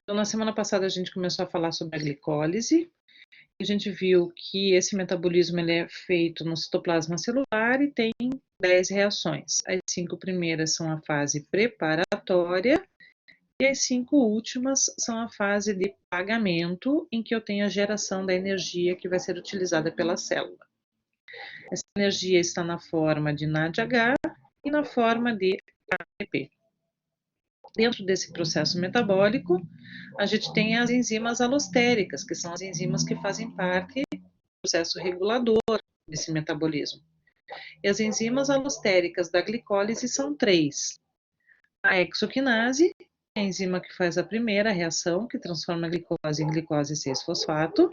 Então, na semana passada a gente começou a falar sobre a glicólise. A gente viu que esse metabolismo ele é feito no citoplasma celular e tem 10 reações. As 5 primeiras são a fase preparatória e as 5 últimas são a fase de pagamento, em que eu tenho a geração da energia que vai ser utilizada pela célula. Essa energia está na forma de NADH e na forma de ATP. Dentro desse processo metabólico, a gente tem as enzimas alostéricas, que são as enzimas que fazem parte do processo regulador desse metabolismo. E as enzimas alostéricas da glicólise são 3. A exoquinase, que é a enzima que faz a primeira reação, que transforma a glicose em glicose 6-fosfato.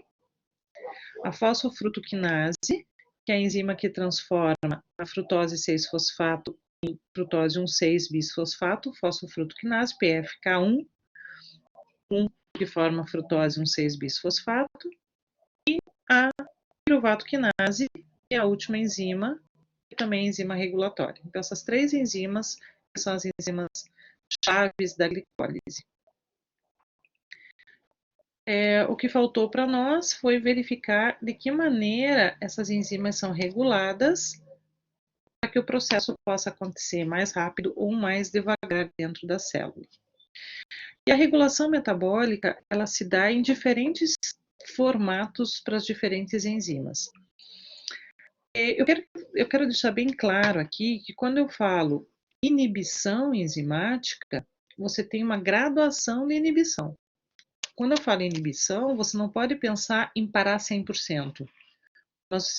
A fosfofrutoquinase, que é a enzima que transforma a frutose 6-fosfato em frutose 1,6-bisfosfato, fosfofrutoquinase, PFK1, que forma a frutose 1,6-bisfosfato. E a piruvatoquinase, que é a última enzima, que também é enzima regulatória. Então, essas 3 enzimas são as enzimas chaves da glicólise. O que faltou para nós foi verificar de que maneira essas enzimas são reguladas para que o processo possa acontecer mais rápido ou mais devagar dentro da célula. E a regulação metabólica, ela se dá em diferentes formatos para as diferentes enzimas. Eu quero deixar bem claro aqui que quando eu falo inibição enzimática, você tem uma graduação de inibição. Quando eu falo em inibição, você não pode pensar em parar 100%. Mas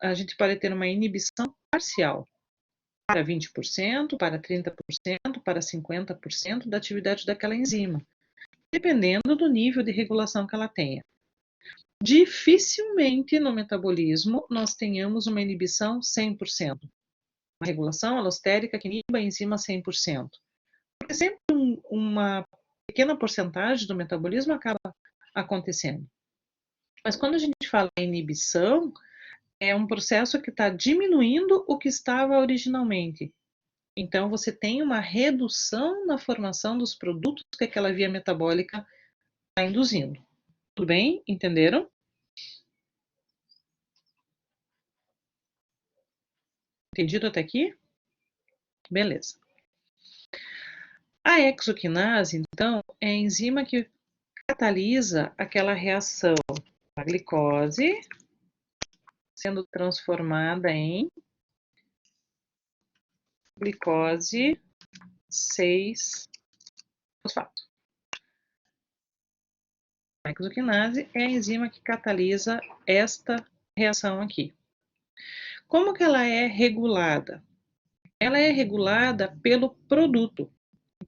a gente pode ter uma inibição parcial, para 20%, para 30%, para 50% da atividade daquela enzima, dependendo do nível de regulação que ela tenha. Dificilmente no metabolismo nós tenhamos uma inibição 100%. Uma regulação alostérica que iniba a enzima 100%. Porque sempre uma pequena porcentagem do metabolismo acaba acontecendo. Mas quando a gente fala em inibição, é um processo que está diminuindo o que estava originalmente. Então, você tem uma redução na formação dos produtos que aquela via metabólica está induzindo. Tudo bem? Entenderam? Entendido até aqui? Beleza. A exoquinase, então, é a enzima que catalisa aquela reação da glicose sendo transformada em glicose 6-fosfato. A exoquinase é a enzima que catalisa esta reação aqui. Como que ela é regulada? Ela é regulada pelo produto.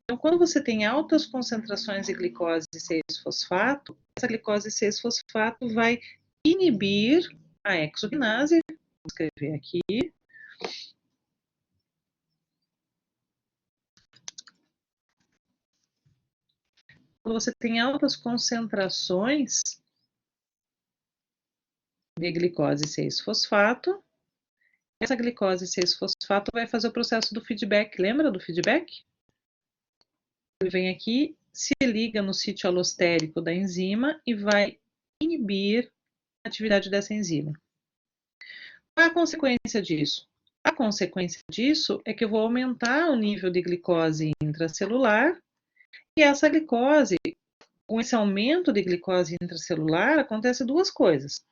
Então, quando você tem altas concentrações de glicose 6-fosfato, essa glicose 6-fosfato vai inibir a exoquinase, vou escrever aqui. Quando você tem altas concentrações de glicose 6-fosfato, essa glicose 6-fosfato vai fazer o processo do feedback. Lembra do feedback? Ele vem aqui, se liga no sítio alostérico da enzima e vai inibir a atividade dessa enzima. Qual é a consequência disso? A consequência disso é que eu vou aumentar o nível de glicose intracelular e essa glicose, com esse aumento de glicose intracelular, acontece 2 coisas.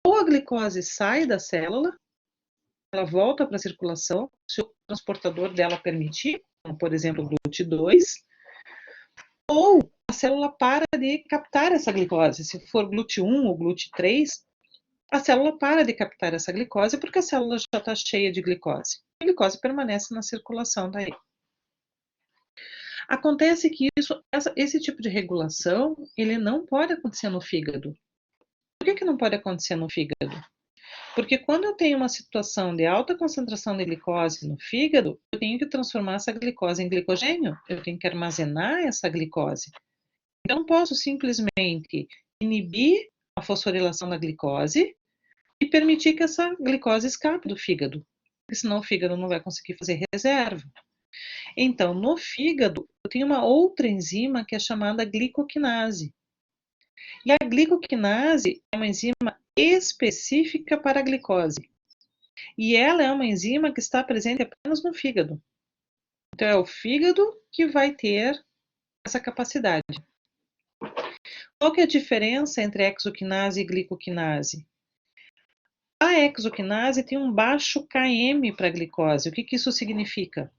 Ou a glicose sai da célula, ela volta para a circulação, se o transportador dela permitir, como por exemplo o GLUT2, ou a célula para de captar essa glicose. Se for GLUT1 ou GLUT3, a célula para de captar essa glicose porque a célula já está cheia de glicose. A glicose permanece na circulação daí. Acontece que esse tipo de regulação, ele não pode acontecer no fígado. Por que não pode acontecer no fígado? Porque quando eu tenho uma situação de alta concentração de glicose no fígado, eu tenho que transformar essa glicose em glicogênio, eu tenho que armazenar essa glicose. Então, eu não posso simplesmente inibir a fosforilação da glicose e permitir que essa glicose escape do fígado, porque senão o fígado não vai conseguir fazer reserva. Então, no fígado, eu tenho uma outra enzima que é chamada glicoquinase. E a glicoquinase é uma enzima específica para a glicose. E ela é uma enzima que está presente apenas no fígado. Então, é o fígado que vai ter essa capacidade. Qual que é a diferença entre exoquinase e glicoquinase? A exoquinase tem um baixo km para a glicose. O que isso significa?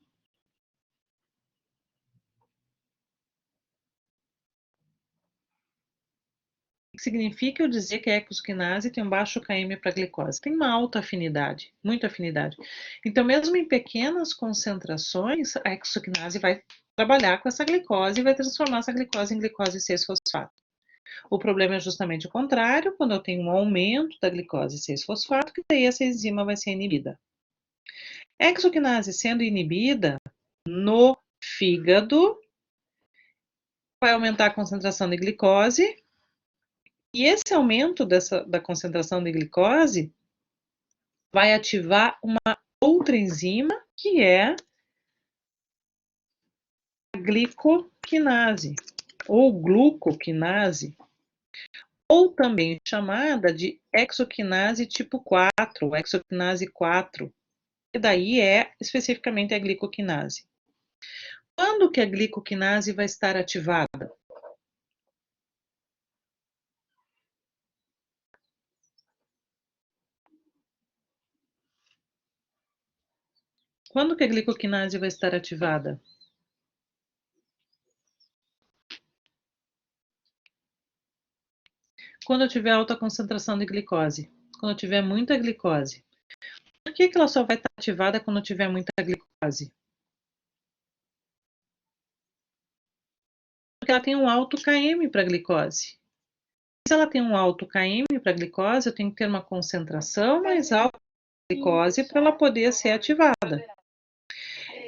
O que significa eu dizer que a exoquinase tem um baixo km para a glicose? Tem uma alta afinidade, muita afinidade. Então, mesmo em pequenas concentrações, a exoquinase vai trabalhar com essa glicose e vai transformar essa glicose em glicose 6-fosfato. O problema é justamente o contrário, quando eu tenho um aumento da glicose 6-fosfato, que daí essa enzima vai ser inibida. A exoquinase sendo inibida no fígado, vai aumentar a concentração de glicose, e esse aumento da concentração de glicose vai ativar uma outra enzima, que é a glicoquinase, ou glucoquinase, ou também chamada de exoquinase tipo 4, exoquinase 4, que daí é especificamente a glicoquinase. Quando que a glicoquinase vai estar ativada? Quando que a glicoquinase vai estar ativada? Quando eu tiver alta concentração de glicose. Quando eu tiver muita glicose. Por que ela só vai estar ativada quando eu tiver muita glicose? Porque ela tem um alto km para glicose. Se ela tem um alto km para glicose, eu tenho que ter uma concentração mais alta de glicose para ela poder ser ativada.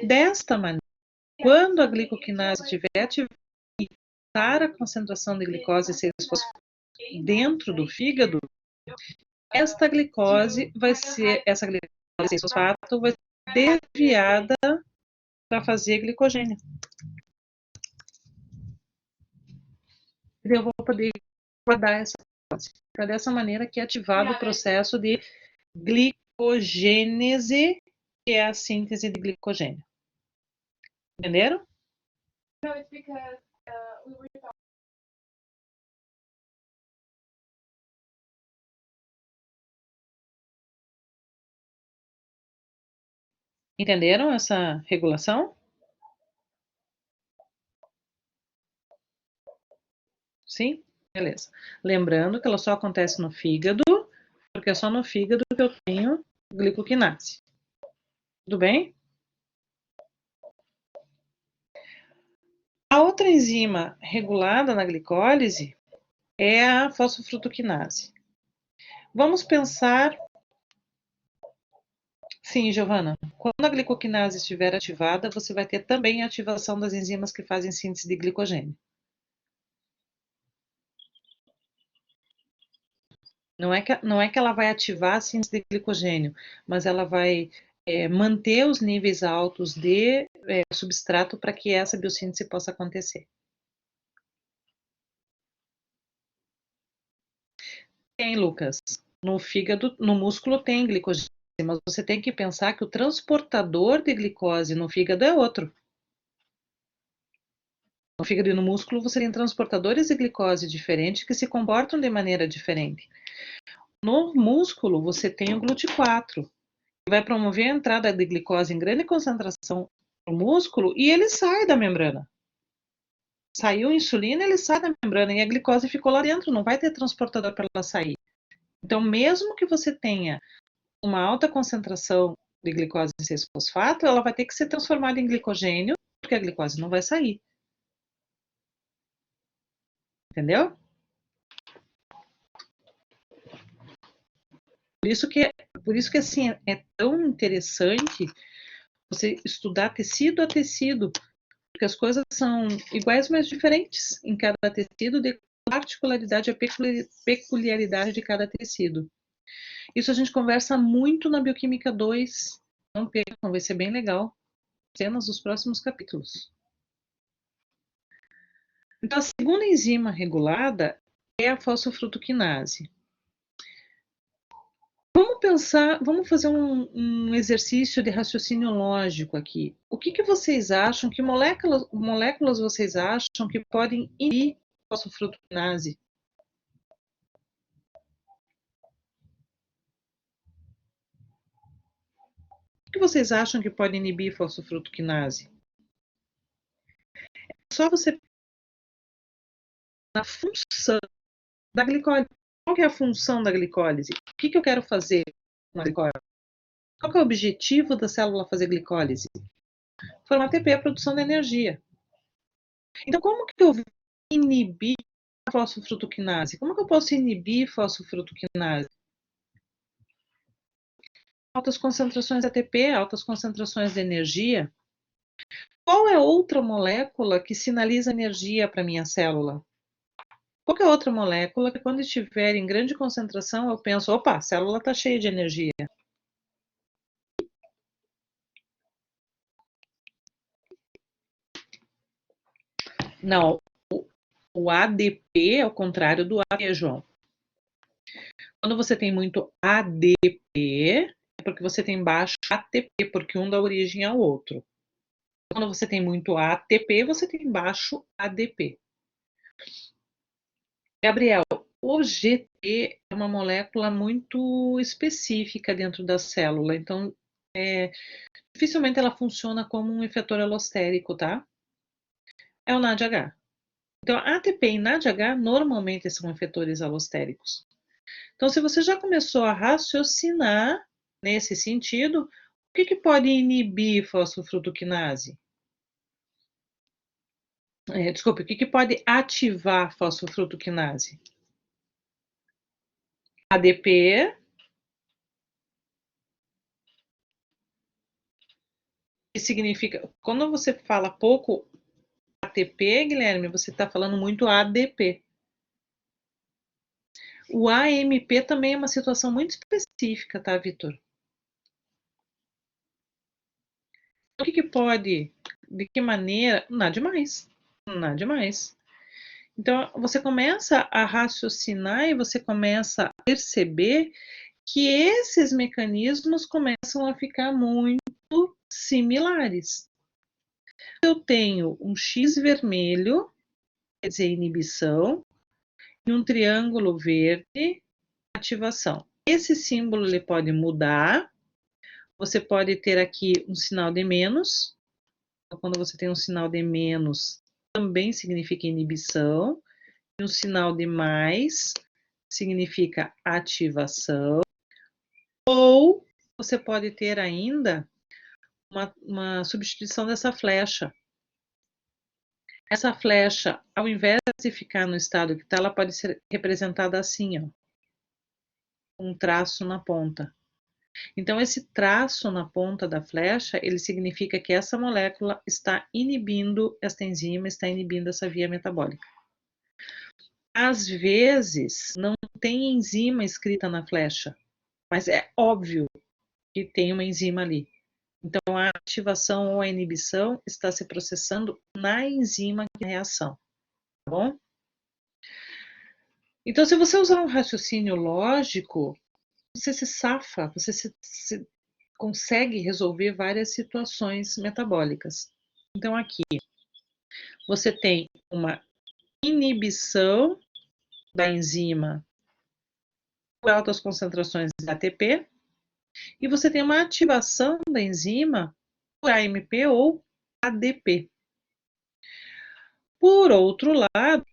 Desta maneira, quando a glicoquinase estiver ativada e a concentração de glicose 6-fosfato dentro do fígado, essa glicose 6-fosfato vai ser desviada para fazer glicogênio. Eu vou poder guardar essa glicose. Então, dessa maneira que é ativado o processo de glicogênese, que é a síntese de glicogênio. Entenderam? Entenderam essa regulação? Sim? Beleza. Lembrando que ela só acontece no fígado, porque é só no fígado que eu tenho glicoquinase. Tudo bem? A outra enzima regulada na glicólise é a fosfofrutoquinase. Vamos pensar. Sim, Giovana. Quando a glicoquinase estiver ativada, você vai ter também a ativação das enzimas que fazem síntese de glicogênio. Não é que ela vai ativar a síntese de glicogênio, mas ela vai manter os níveis altos de substrato para que essa biossíntese possa acontecer. Tem, Lucas. No fígado, no músculo tem glicogênio, mas você tem que pensar que o transportador de glicose no fígado é outro. No fígado e no músculo você tem transportadores de glicose diferentes que se comportam de maneira diferente. No músculo você tem o GLUT4, que vai promover a entrada de glicose em grande concentração no músculo e ele sai da membrana. Saiu a insulina, ele sai da membrana e a glicose ficou lá dentro, não vai ter transportador para ela sair. Então, mesmo que você tenha uma alta concentração de glicose 6-fosfato, ela vai ter que ser transformada em glicogênio, porque a glicose não vai sair. Entendeu? Por isso que assim, é tão interessante você estudar tecido a tecido, porque as coisas são iguais, mas diferentes em cada tecido, de particularidade, a peculiaridade de cada tecido. Isso a gente conversa muito na Bioquímica 2. Não percam, vai ser bem legal. cenas dos próximos capítulos. Então, a segunda enzima regulada é a fosfofrutoquinase. Vamos fazer um exercício de raciocínio lógico aqui. O que vocês acham, que moléculas vocês acham que podem inibir a fosfofrutoquinase? O que vocês acham que pode inibir a fosfofrutoquinase? É só você na função da glicólise. Qual que é a função da glicólise? O que eu quero fazer com a glicólise? Qual que é o objetivo da célula fazer glicólise? Formar ATP, a produção de energia. Então, como que eu vou inibir a fosfofrutoquinase? Como que eu posso inibir a fosfofrutoquinase? Altas concentrações de ATP, altas concentrações de energia. Qual é outra molécula que sinaliza energia para minha célula? Qual é outra molécula que, quando estiver em grande concentração, eu penso, opa, a célula está cheia de energia? Não, o ADP é o contrário do ATP, João. Quando você tem muito ADP, é porque você tem baixo ATP, porque um dá origem ao outro. Quando você tem muito ATP, você tem baixo ADP. Gabriel, o GT é uma molécula muito específica dentro da célula, então dificilmente ela funciona como um efetor alostérico, tá? É o NADH. Então, ATP e NADH normalmente são efetores alostéricos. Então, se você já começou a raciocinar nesse sentido, o que pode inibir fosfofrutoquinase? Desculpe, o que pode ativar fosfofrutoquinase? ADP, que significa, quando você fala pouco ATP, Guilherme, você está falando muito ADP. O AMP também é uma situação muito específica, tá, Vitor? O que pode, de que maneira? Nada demais, nada demais. Então, você começa a raciocinar e você começa a perceber que esses mecanismos começam a ficar muito similares. Eu tenho um X vermelho, quer dizer, inibição, e um triângulo verde, ativação. Esse símbolo ele pode mudar. Você pode ter aqui um sinal de menos. Quando você tem um sinal de menos, também significa inibição. E um sinal de mais significa ativação. Ou você pode ter ainda uma substituição dessa flecha. Essa flecha, ao invés de ficar no estado que está, ela pode ser representada assim, ó, um traço na ponta. Então, esse traço na ponta da flecha, ele significa que essa molécula está inibindo, esta enzima está inibindo essa via metabólica. Às vezes, não tem enzima escrita na flecha, mas é óbvio que tem uma enzima ali. Então, a ativação ou a inibição está se processando na enzima de reação, tá bom? Então, se você usar um raciocínio lógico, você se safa, você se consegue resolver várias situações metabólicas. Então, aqui, você tem uma inibição da enzima por altas concentrações de ATP, e você tem uma ativação da enzima por AMP ou ADP. Por outro lado,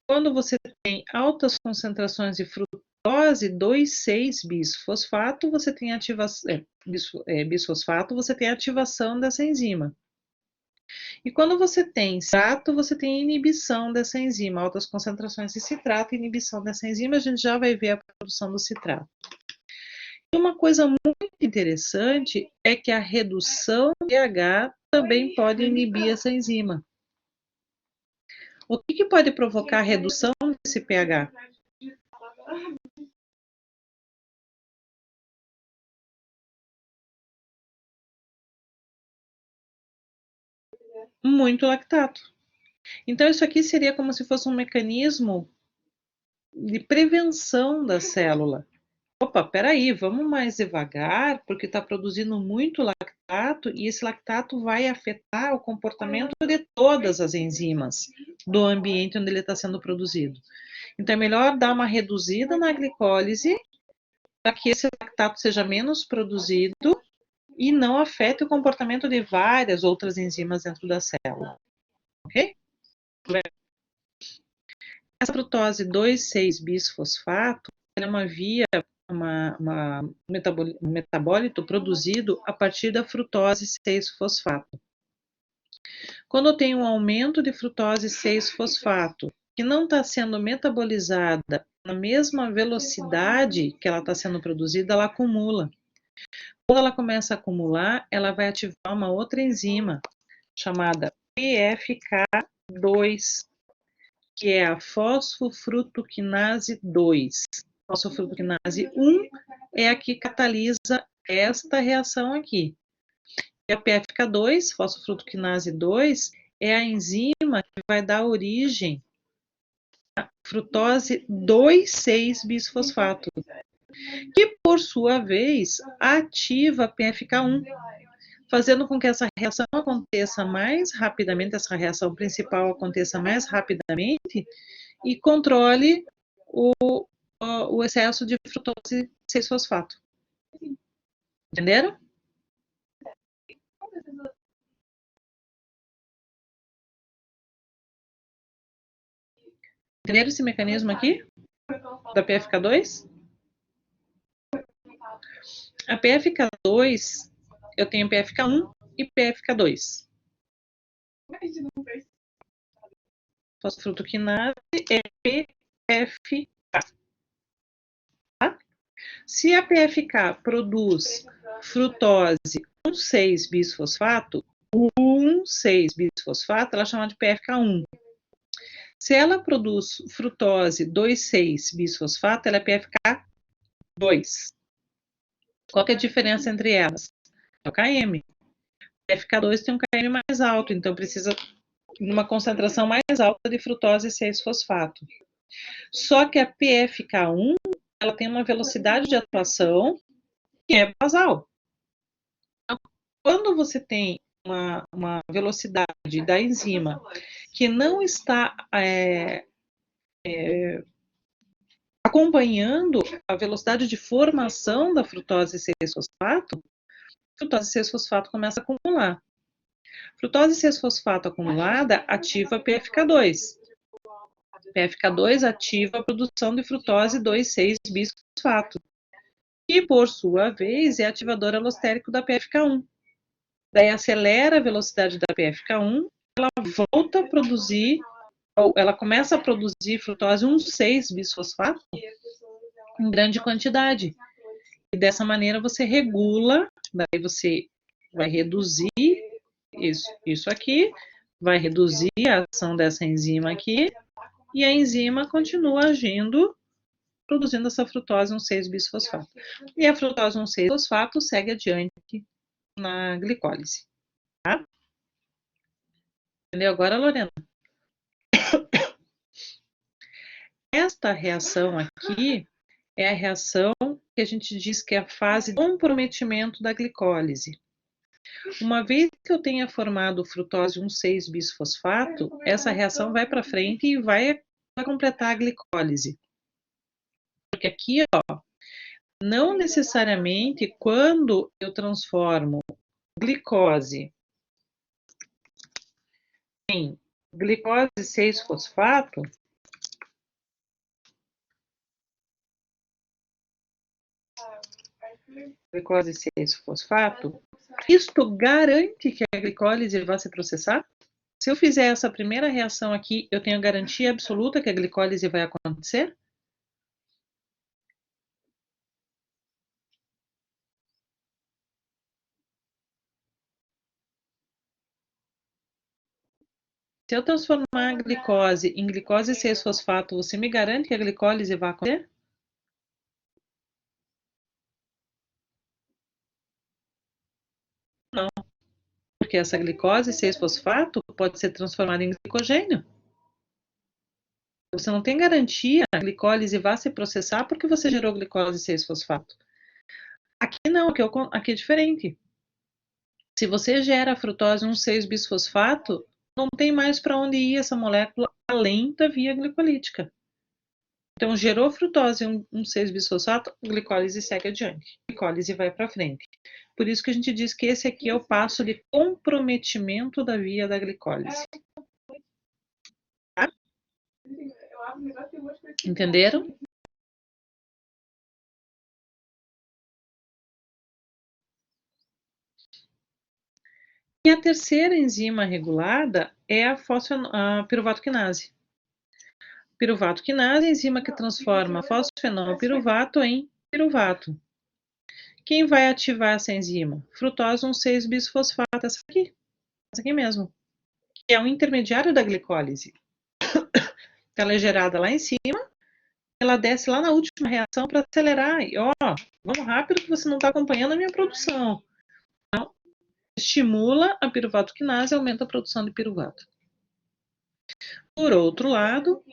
quando você tem altas concentrações de frutose 2,6-bisfosfato, você tem bisfosfato, você tem ativação dessa enzima. E quando você tem citrato, você tem inibição dessa enzima, altas concentrações de citrato, inibição dessa enzima, a gente já vai ver a produção do citrato. E uma coisa muito interessante é que a redução de pH também pode inibir essa enzima. O que pode provocar a redução desse pH? muito lactato. Então, isso aqui seria como se fosse um mecanismo de prevenção da célula. Opa, peraí, vamos mais devagar, porque está produzindo muito lactato e esse lactato vai afetar o comportamento de todas as enzimas do ambiente onde ele está sendo produzido. Então, é melhor dar uma reduzida na glicólise para que esse lactato seja menos produzido e não afete o comportamento de várias outras enzimas dentro da célula. Ok? Essa frutose 2,6-bisfosfato é uma via, um metabólito produzido a partir da frutose 6-fosfato. Quando eu tenho um aumento de frutose 6-fosfato, que não está sendo metabolizada na mesma velocidade que ela está sendo produzida, ela acumula. Quando ela começa a acumular, ela vai ativar uma outra enzima chamada PFK2, que é a fosfofrutoquinase 2. Fosfofrutoquinase 1 é a que catalisa esta reação aqui. E a PFK2, fosfofrutoquinase 2, é a enzima que vai dar origem à frutose 2,6-bisfosfato, que por sua vez ativa a PFK1, fazendo com que essa reação aconteça mais rapidamente, essa reação principal aconteça mais rapidamente e controle o excesso de frutose 6-fosfato. Entenderam? Entenderam esse mecanismo aqui? Da PFK2? A PFK2, eu tenho PFK1 e PFK2. Fosfrutoquinase é PFK. Tá? Se a PFK produz frutose 1,6-bisfosfato, 1,6-bisfosfato, ela é chamada de PFK1. Se ela produz frutose 2,6-bisfosfato, ela é PFK2. Qual que é a diferença entre elas? É o KM. PFK2 tem um KM mais alto, então precisa de uma concentração mais alta de frutose 6-fosfato. Só que a PFK1, ela tem uma velocidade de atuação que é basal. Então, quando você tem uma velocidade da enzima que não está acompanhando a velocidade de formação da frutose 6-fosfato, a frutose 6-fosfato começa a acumular. Frutose 6-fosfato acumulada ativa a PFK2. PFK2 ativa a produção de frutose 2,6-bisfosfato, que por sua vez é ativador alostérico da PFK1. Daí acelera a velocidade da PFK1, ela volta a produzir, ou ela começa a produzir frutose 1,6-bisfosfato em grande quantidade. E dessa maneira você regula, daí você vai reduzir isso aqui, vai reduzir a ação dessa enzima aqui, e a enzima continua agindo, produzindo essa frutose 1,6-bisfosfato. E a frutose 1,6-fosfato segue adiante na glicólise. Tá? Entendeu agora, Lorena? Esta reação aqui é a reação que a gente diz que é a fase de comprometimento da glicólise. Uma vez que eu tenha formado frutose 1,6-bisfosfato, essa reação vai para frente e vai completar a glicólise. Porque aqui, ó, não necessariamente quando eu transformo glicose em glicose 6-fosfato, glicose 6-fosfato, isto garante que a glicólise vai se processar? Se eu fizer essa primeira reação aqui, eu tenho garantia absoluta que a glicólise vai acontecer? Se eu transformar a glicose em glicose 6-fosfato, você me garante que a glicólise vai acontecer? Não, porque essa glicose 6-fosfato pode ser transformado em glicogênio. Você não tem garantia que a glicólise vá se processar porque você gerou glicose 6-fosfato. Aqui não, aqui é diferente. Se você gera a frutose 1,6-bisfosfato, não tem mais para onde ir essa molécula além da via glicolítica. Então, gerou frutose 1,6-bisfosfato, a glicólise segue adiante. A glicólise vai para frente. Por isso que a gente diz que esse aqui é o passo de comprometimento da via da glicólise. Tá? Entenderam? E a terceira enzima regulada é a piruvato quinase. Piruvato quinase é a enzima que transforma fosfenol piruvato em piruvato. Quem vai ativar essa enzima? Frutose 1,6-bisfosfato, essa aqui mesmo, que é um intermediário da glicólise. Ela é gerada lá em cima, ela desce lá na última reação para acelerar. E, vamos rápido que você não está acompanhando a minha produção. Então, estimula a piruvato quinase e aumenta a produção de piruvato. Por outro lado,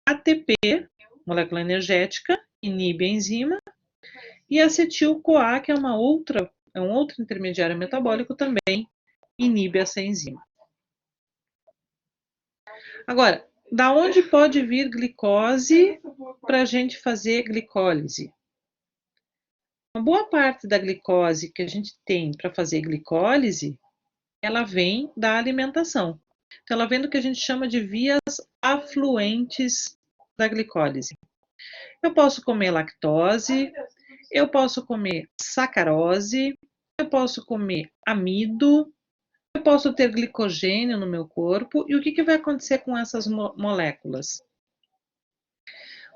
ATP, molécula energética, inibe a enzima, e acetil-CoA, que é um outro intermediário metabólico, também inibe essa enzima. Agora, da onde pode vir glicose para a gente fazer glicólise? Uma boa parte da glicose que a gente tem para fazer glicólise, ela vem da alimentação. Então, ela vem do que a gente chama de vias afluentes da glicólise. Eu posso comer lactose, eu posso comer sacarose, eu posso comer amido, eu posso ter glicogênio no meu corpo. E o que vai acontecer com essas moléculas?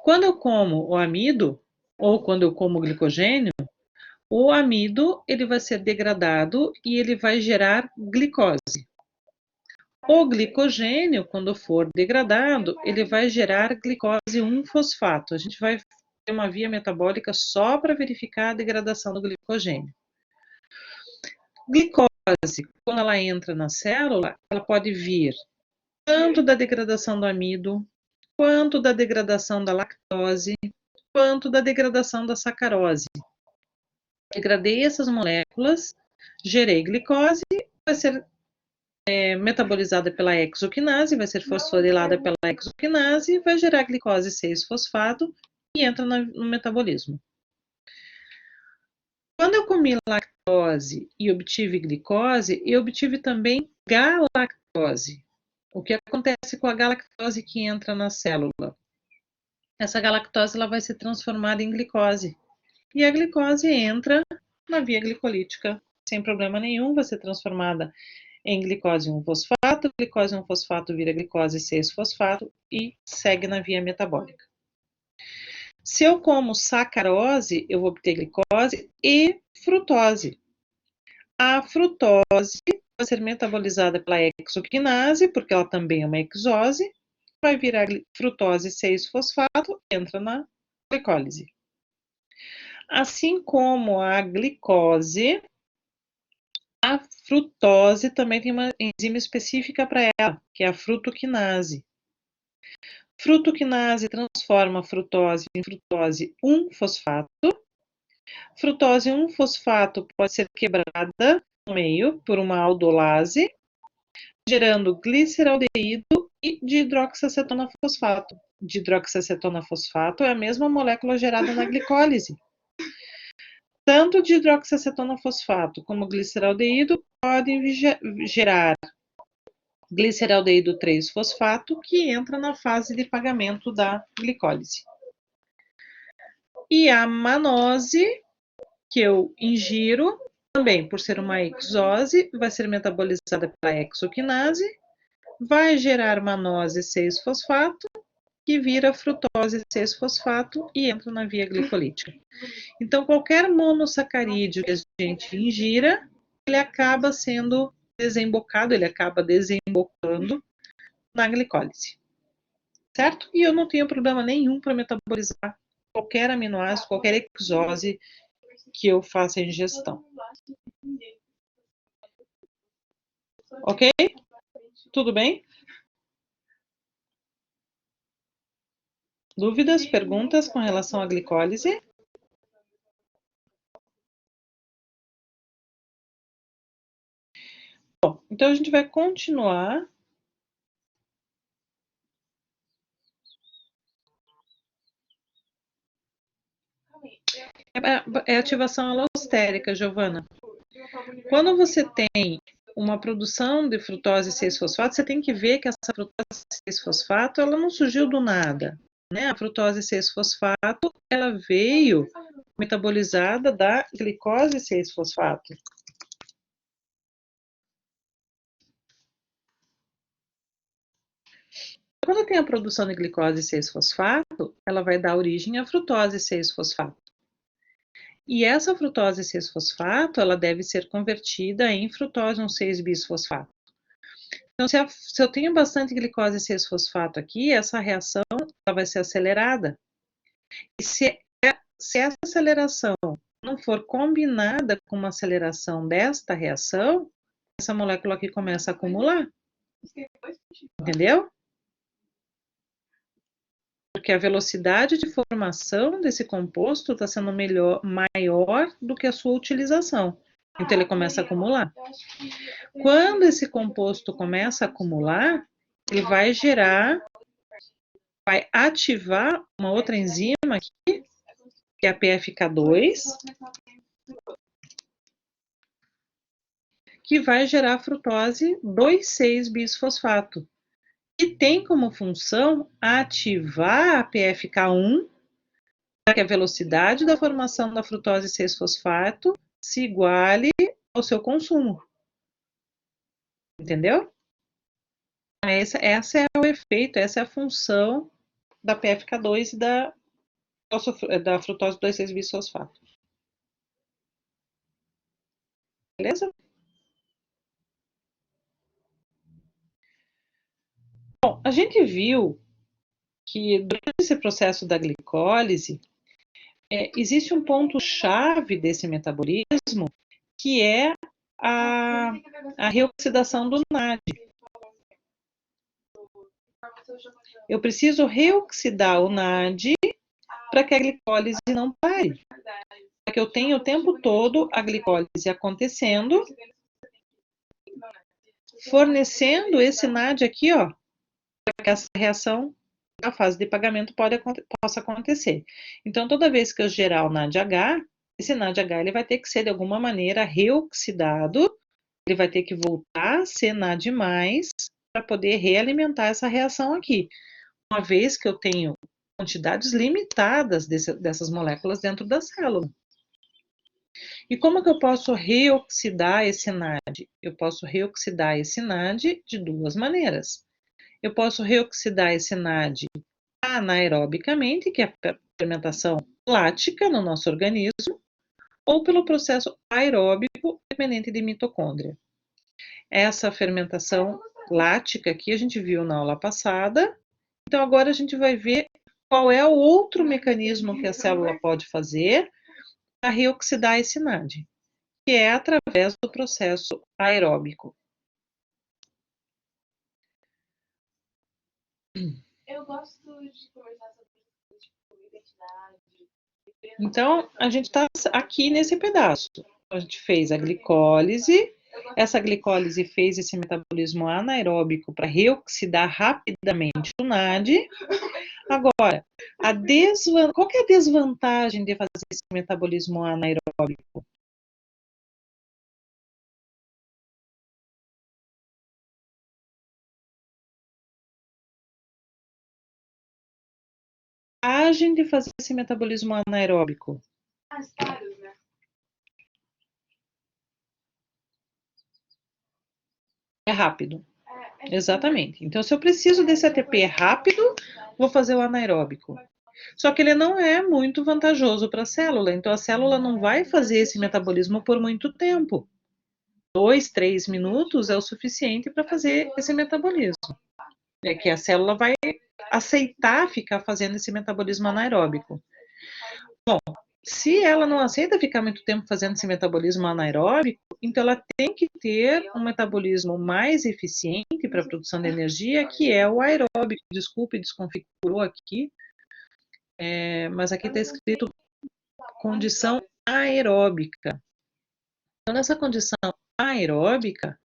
Quando eu como o amido, ou quando eu como o glicogênio, o amido ele vai ser degradado e ele vai gerar glicose. O glicogênio, quando for degradado, ele vai gerar glicose 1-fosfato. A gente vai ter uma via metabólica só para verificar a degradação do glicogênio. Glicose, quando ela entra na célula, ela pode vir tanto da degradação do amido, quanto da degradação da lactose, quanto da degradação da sacarose. Degradei essas moléculas, gerei glicose, vai ser metabolizada pela exoquinase, vai ser fosforilada pela exoquinase, vai gerar glicose 6-fosfato e entra no metabolismo. Quando eu comi lactose e obtive glicose, eu obtive também galactose. O que acontece com a galactose que entra na célula? Essa galactose ela vai ser transformada em glicose. E a glicose entra na via glicolítica sem problema nenhum, vai ser transformada em glicose 1-fosfato, glicose 1-fosfato vira glicose 6-fosfato e segue na via metabólica. Se eu como sacarose, eu vou obter glicose e frutose. A frutose vai ser metabolizada pela exoquinase, porque ela também é uma exose, vai virar frutose 6-fosfato, entra na glicólise. Assim como a glicose, a frutose também tem uma enzima específica para ela, que é a frutoquinase. Frutoquinase transforma a frutose em frutose 1-fosfato. Frutose 1-fosfato pode ser quebrada no meio por uma aldolase, gerando gliceraldeído e dihidroxiacetona-fosfato. Dihidroxiacetona-fosfato é a mesma molécula gerada na glicólise. Tanto dihidroxiacetona-fosfato como gliceraldeído podem gerar gliceraldeído 3-fosfato, que entra na fase de pagamento da glicólise. E a manose, que eu ingiro, também por ser uma exose, vai ser metabolizada pela exoquinase, vai gerar manose 6-fosfato, que vira frutose 6-fosfato e entra na via glicolítica. Então, qualquer monossacarídeo que a gente ingira, ele acaba sendo desembocado, ele acaba desembocando na glicólise. Certo? E eu não tenho problema nenhum para metabolizar qualquer aminoácido, qualquer exose que eu faça ingestão. Ok? Tudo bem? Dúvidas, perguntas com relação à glicólise? Bom, então a gente vai continuar. É ativação alostérica, Giovana. Quando você tem uma produção de frutose 6-fosfato, você tem que ver que essa frutose 6-fosfato, ela não surgiu do nada, né? A frutose 6-fosfato, ela veio metabolizada da glicose 6-fosfato. Quando tem a produção de glicose 6-fosfato, ela vai dar origem à frutose 6-fosfato. E essa frutose 6-fosfato, ela deve ser convertida em frutose 1,6-bisfosfato. Então, se eu tenho bastante glicose 6-fosfato aqui, essa reação ela vai ser acelerada. E se essa aceleração não for combinada com uma aceleração desta reação, essa molécula aqui começa a acumular. Entendeu? Porque a velocidade de formação desse composto está sendo maior do que a sua utilização. Então, ele começa a acumular. Quando esse composto começa a acumular, ele vai ativar uma outra enzima aqui, que é a PFK2, que vai gerar frutose 2,6-bisfosfato, que tem como função ativar a PFK1 para que a velocidade da formação da frutose 6-fosfato se iguale ao seu consumo. Entendeu? Essa é o efeito, essa é a função da PFK2 e da frutose 2,6-bisfosfato. Beleza? Bom, a gente viu que durante esse processo da glicólise, existe um ponto-chave desse metabolismo, que é a reoxidação do NAD. Eu preciso reoxidar o NAD para que a glicólise não pare. Para que eu tenha o tempo todo a glicólise acontecendo, fornecendo esse NAD aqui, ó, para que essa reação na fase de pagamento possa acontecer. Então, toda vez que eu gerar o NADH, esse NADH ele vai ter que ser, de alguma maneira, reoxidado, ele vai ter que voltar a ser NAD+, para poder realimentar essa reação aqui. Uma vez que eu tenho quantidades limitadas dessas moléculas dentro da célula. E como que eu posso reoxidar esse NAD? Eu posso reoxidar esse NAD de duas maneiras. Eu posso reoxidar esse NAD anaerobicamente, que é a fermentação lática no nosso organismo, ou pelo processo aeróbico dependente de mitocôndria. Essa fermentação lática aqui a gente viu na aula passada, então agora a gente vai ver qual é o outro mecanismo que a célula pode fazer para reoxidar esse NAD, que é através do processo aeróbico. Eu gosto de conversar sobre tipo, identidade. Então, a gente está aqui nesse pedaço. A gente fez a glicólise, essa glicólise fez esse metabolismo anaeróbico para reoxidar rapidamente o NAD. Agora, qual que é a desvantagem de fazer esse metabolismo anaeróbico? A vantagem de fazer esse metabolismo anaeróbico? Né? É rápido. Exatamente. Então, se eu preciso desse ATP rápido, vou fazer o anaeróbico. Só que ele não é muito vantajoso para a célula, então a célula não vai fazer esse metabolismo por muito tempo. 2, 3 minutos é o suficiente para fazer esse metabolismo. É que a célula vai aceitar ficar fazendo esse metabolismo anaeróbico. Bom, Se ela não aceita ficar muito tempo fazendo esse metabolismo anaeróbico, então ela tem que ter um metabolismo mais eficiente para a produção de energia, que é o aeróbico. Desculpe, desconfigurou aqui, mas aqui está escrito condição aeróbica. Então, nessa condição aeróbica,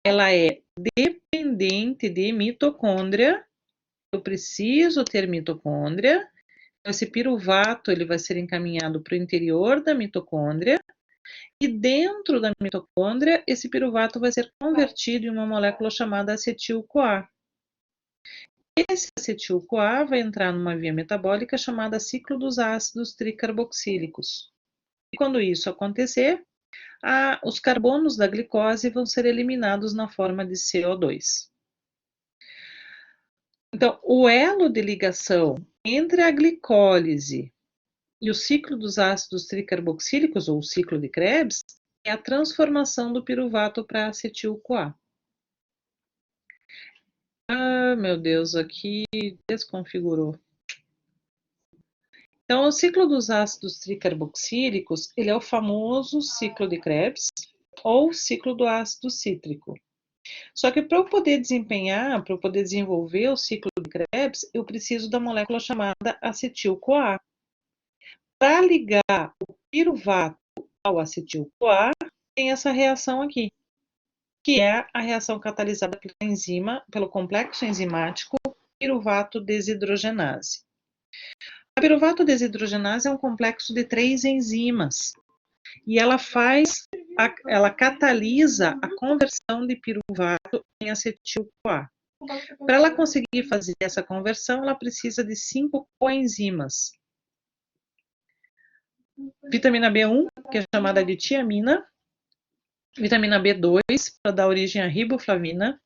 ela é dependente de mitocôndria. Eu preciso ter mitocôndria. Esse piruvato ele vai ser encaminhado para o interior da mitocôndria e dentro da mitocôndria esse piruvato vai ser convertido em uma molécula chamada acetil-CoA. Esse acetil-CoA vai entrar numa via metabólica chamada ciclo dos ácidos tricarboxílicos. E quando isso acontecer, os carbonos da glicose vão ser eliminados na forma de CO2. Então, o elo de ligação entre a glicólise e o ciclo dos ácidos tricarboxílicos, ou o ciclo de Krebs, é a transformação do piruvato para acetil-CoA. Ah, meu Deus, aqui desconfigurou. Então, o ciclo dos ácidos tricarboxílicos, ele é o famoso ciclo de Krebs, ou ciclo do ácido cítrico. Só que para eu poder desenvolver o ciclo de Krebs, eu preciso da molécula chamada acetil-CoA. Para ligar o piruvato ao acetil-CoA, tem essa reação aqui, que é a reação catalisada pelo complexo enzimático piruvato desidrogenase. A piruvato desidrogenase é um complexo de 3 enzimas e ela catalisa a conversão de piruvato em acetil-CoA. Para ela conseguir fazer essa conversão, ela precisa de 5 coenzimas. Vitamina B1, que é chamada de tiamina, vitamina B2, para dar origem à riboflavina,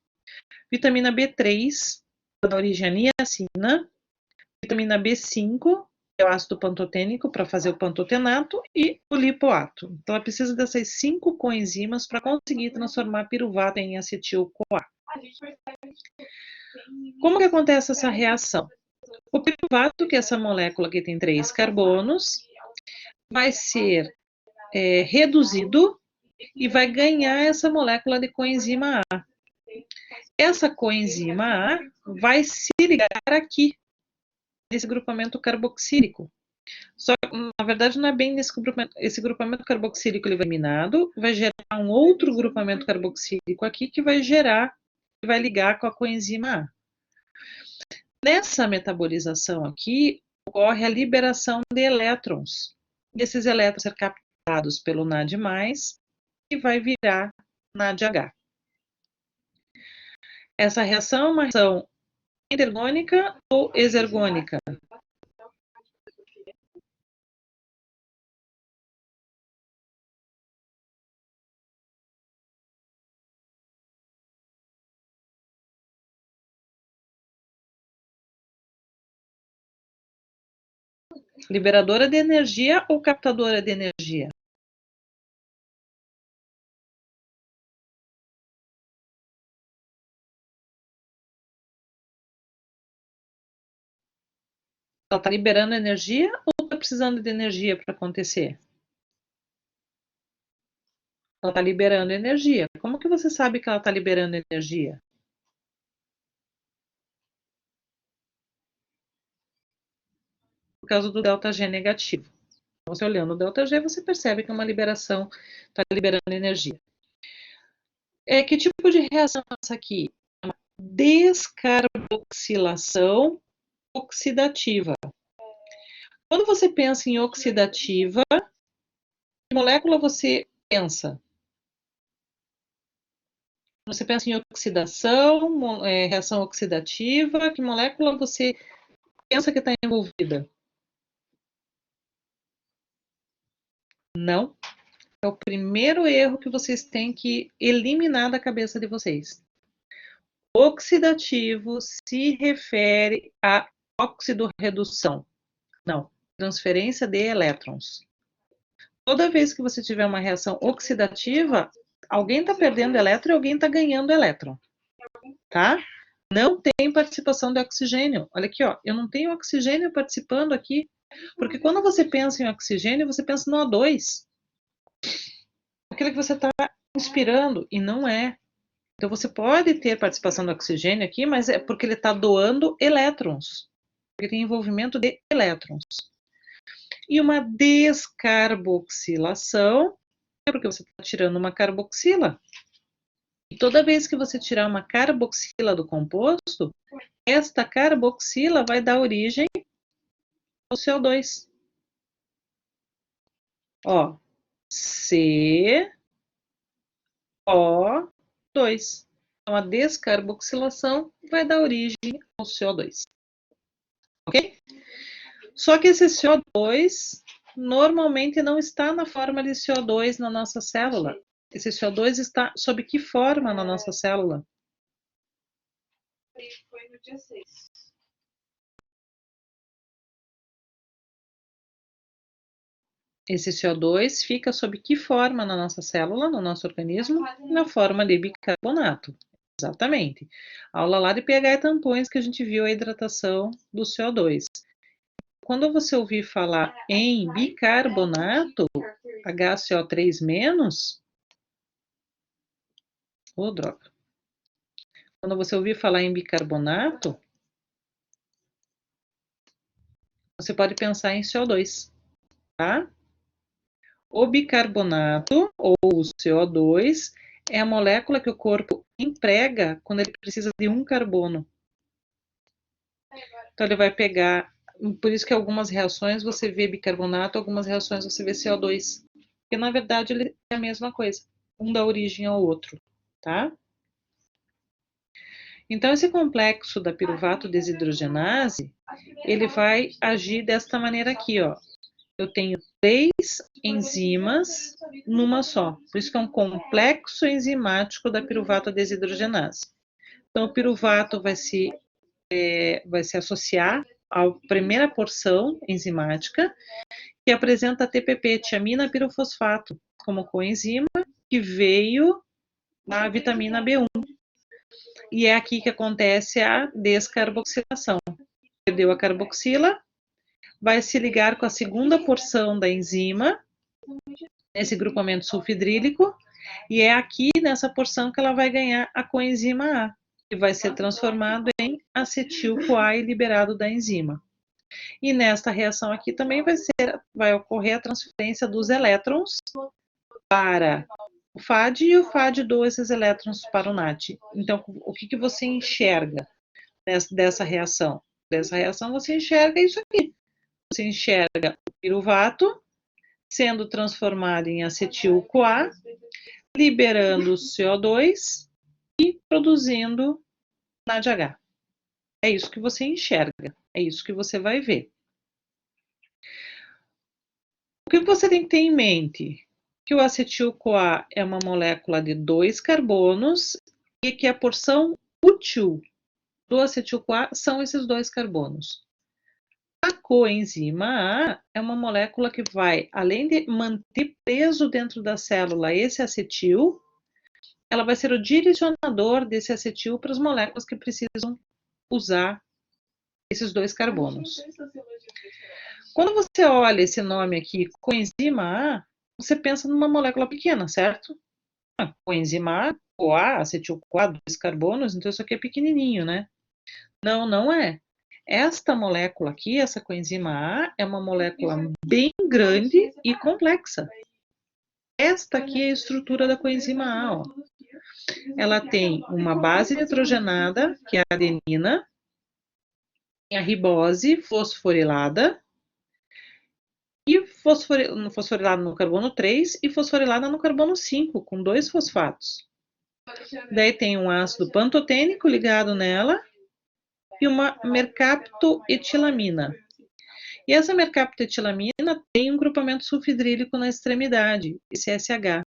vitamina B3, para dar origem à niacina, vitamina B5, que é o ácido pantotênico, para fazer o pantotenato, e o lipoato. Então, ela precisa dessas 5 coenzimas para conseguir transformar piruvato em acetil-CoA. Como que acontece essa reação? O piruvato, que é essa molécula que tem 3 carbonos, vai ser reduzido e vai ganhar essa molécula de coenzima A. Essa coenzima A vai se ligar aqui, nesse grupamento carboxílico. Só que, na verdade, não é bem nesse grupamento. Esse grupamento carboxílico ele vai eliminado, vai gerar um outro grupamento carboxílico aqui que vai ligar com a coenzima A. Nessa metabolização aqui, ocorre a liberação de elétrons. E esses elétrons vão ser captados pelo NAD+, e vai virar NADH. Essa reação é uma reação endergônica ou exergônica? Liberadora de energia ou captadora de energia? Ela está liberando energia ou está precisando de energia para acontecer? Ela está liberando energia. Como que você sabe que ela está liberando energia? Por causa do ΔG negativo. Então, você olhando o ΔG, você percebe que é uma liberação, está liberando energia. Que tipo de reação é essa aqui? Uma descarboxilação oxidativa. Quando você pensa em oxidativa, que molécula você pensa? Você pensa em oxidação, reação oxidativa, que molécula você pensa que está envolvida? Não. É o primeiro erro que vocês têm que eliminar da cabeça de vocês. Oxidativo se refere a oxidorredução. Não, transferência de elétrons. Toda vez que você tiver uma reação oxidativa, alguém está perdendo elétron e alguém está ganhando elétron. Tá? Não tem participação de oxigênio. Olha aqui, ó, eu não tenho oxigênio participando aqui, porque quando você pensa em oxigênio, você pensa no O2, aquilo que você está inspirando, e não é. Então, você pode ter participação do oxigênio aqui, mas é porque ele está doando elétrons, porque tem envolvimento de elétrons. E uma descarboxilação é porque você está tirando uma carboxila. E toda vez que você tirar uma carboxila do composto, esta carboxila vai dar origem ao CO2. Ó, CO2. Então, a descarboxilação vai dar origem ao CO2. Ok? Só que esse CO2 normalmente não está na forma de CO2 na nossa célula. Esse CO2 está sob que forma na nossa célula? Foi no dia 6. Esse CO2 fica sob que forma na nossa célula, no nosso organismo? Na forma de bicarbonato. Exatamente. Aula lá de pH e tampões que a gente viu a hidratação do CO2. Quando você ouvir falar em bicarbonato, HCO3-, oh, droga. Quando você ouvir falar em bicarbonato, você pode pensar em CO2, tá? O bicarbonato, ou o CO2, é a molécula que o corpo emprega quando ele precisa de um carbono. Então, ele vai pegar... Por isso que algumas reações você vê bicarbonato, algumas reações você vê CO2. Porque, na verdade, ele é a mesma coisa. Um dá origem ao outro, tá? Então, esse complexo da piruvato desidrogenase, ele vai agir desta maneira aqui, ó. Eu tenho 3 enzimas numa só. Por isso que é um complexo enzimático da piruvato desidrogenase. Então, o piruvato vai se associar à primeira porção enzimática, que apresenta TPP, tiamina pirofosfato, como coenzima, que veio da vitamina B1. E é aqui que acontece a descarboxilação. Perdeu a carboxila, vai se ligar com a segunda porção da enzima, nesse grupamento sulfidrílico, e é aqui nessa porção que ela vai ganhar a coenzima A, que vai ser transformado em acetil-CoA e liberado da enzima. E nesta reação aqui também vai ocorrer a transferência dos elétrons para o FAD e o FAD doa esses elétrons para o NAD. Então, o que você enxerga dessa reação? Dessa reação você enxerga isso aqui. Você enxerga o piruvato sendo transformado em acetil-CoA, liberando o CO2 e produzindo NADH. É isso que você enxerga, é isso que você vai ver. O que você tem que ter em mente? Que o acetil-CoA é uma molécula de 2 carbonos e que a porção útil do acetil-CoA são esses 2 carbonos. A coenzima A é uma molécula que vai, além de manter preso dentro da célula esse acetil, ela vai ser o direcionador desse acetil para as moléculas que precisam usar esses 2 carbonos. Quando você olha esse nome aqui, coenzima A, você pensa numa molécula pequena, certo? Coenzima A, CoA, acetil-CoA, 2 carbonos, então isso aqui é pequenininho, né? Não, não é. Esta molécula aqui, essa coenzima A, é uma molécula bem grande e complexa. Esta aqui é a estrutura da coenzima A, ó. Ela tem uma base nitrogenada, que é a adenina, tem a ribose fosforilada, e fosforilada no carbono 3 e fosforilada no carbono 5, com 2 fosfatos. Daí tem um ácido pantotênico ligado nela e uma mercaptoetilamina. E essa mercaptoetilamina tem um grupamento sulfidrílico na extremidade, esse SH.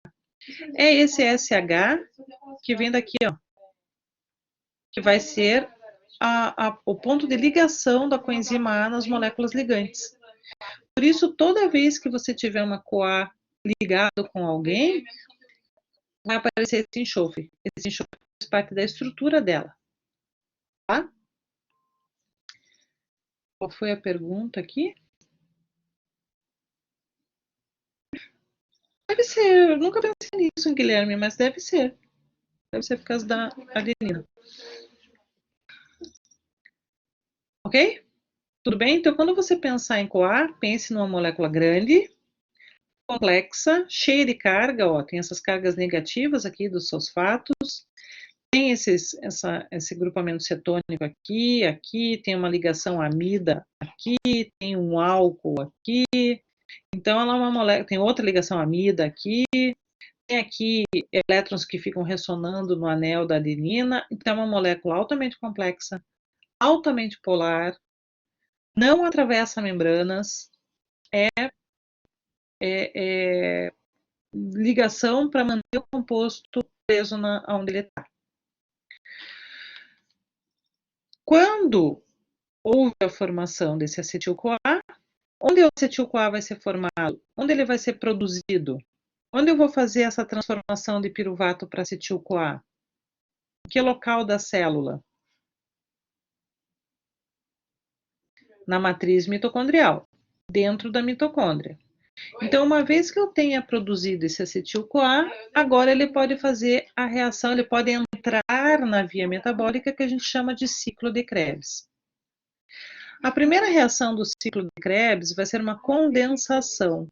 É esse SH que vem daqui, ó, que vai ser o ponto de ligação da coenzima A nas moléculas ligantes. Por isso, toda vez que você tiver uma CoA ligado com alguém, vai aparecer esse enxofre. Esse enxofre faz parte da estrutura dela. Qual foi a pergunta aqui? Deve ser, eu nunca pensei nisso, Guilherme, mas deve ser. Deve ser por causa da adenina. Ok? Tudo bem? Então, quando você pensar em CoA, pense numa molécula grande, complexa, cheia de carga, ó, tem essas cargas negativas aqui dos fosfatos, tem esse grupamento cetônico aqui, aqui, tem uma ligação amida aqui, tem um álcool aqui, então ela é uma molécula, tem outra ligação amida aqui, tem aqui elétrons que ficam ressonando no anel da adenina, então é uma molécula altamente complexa, altamente polar, não atravessa membranas, é ligação para manter o composto preso onde ele está. Quando houve a formação desse acetil-CoA, onde o acetil-CoA vai ser formado? Onde ele vai ser produzido? Onde eu vou fazer essa transformação de piruvato para acetil-CoA? Em que local da célula? Na matriz mitocondrial, dentro da mitocôndria. Então, uma vez que eu tenha produzido esse acetil-CoA, agora ele pode fazer a reação, ele pode entrar na via metabólica que a gente chama de ciclo de Krebs. A primeira reação do ciclo de Krebs vai ser uma condensação.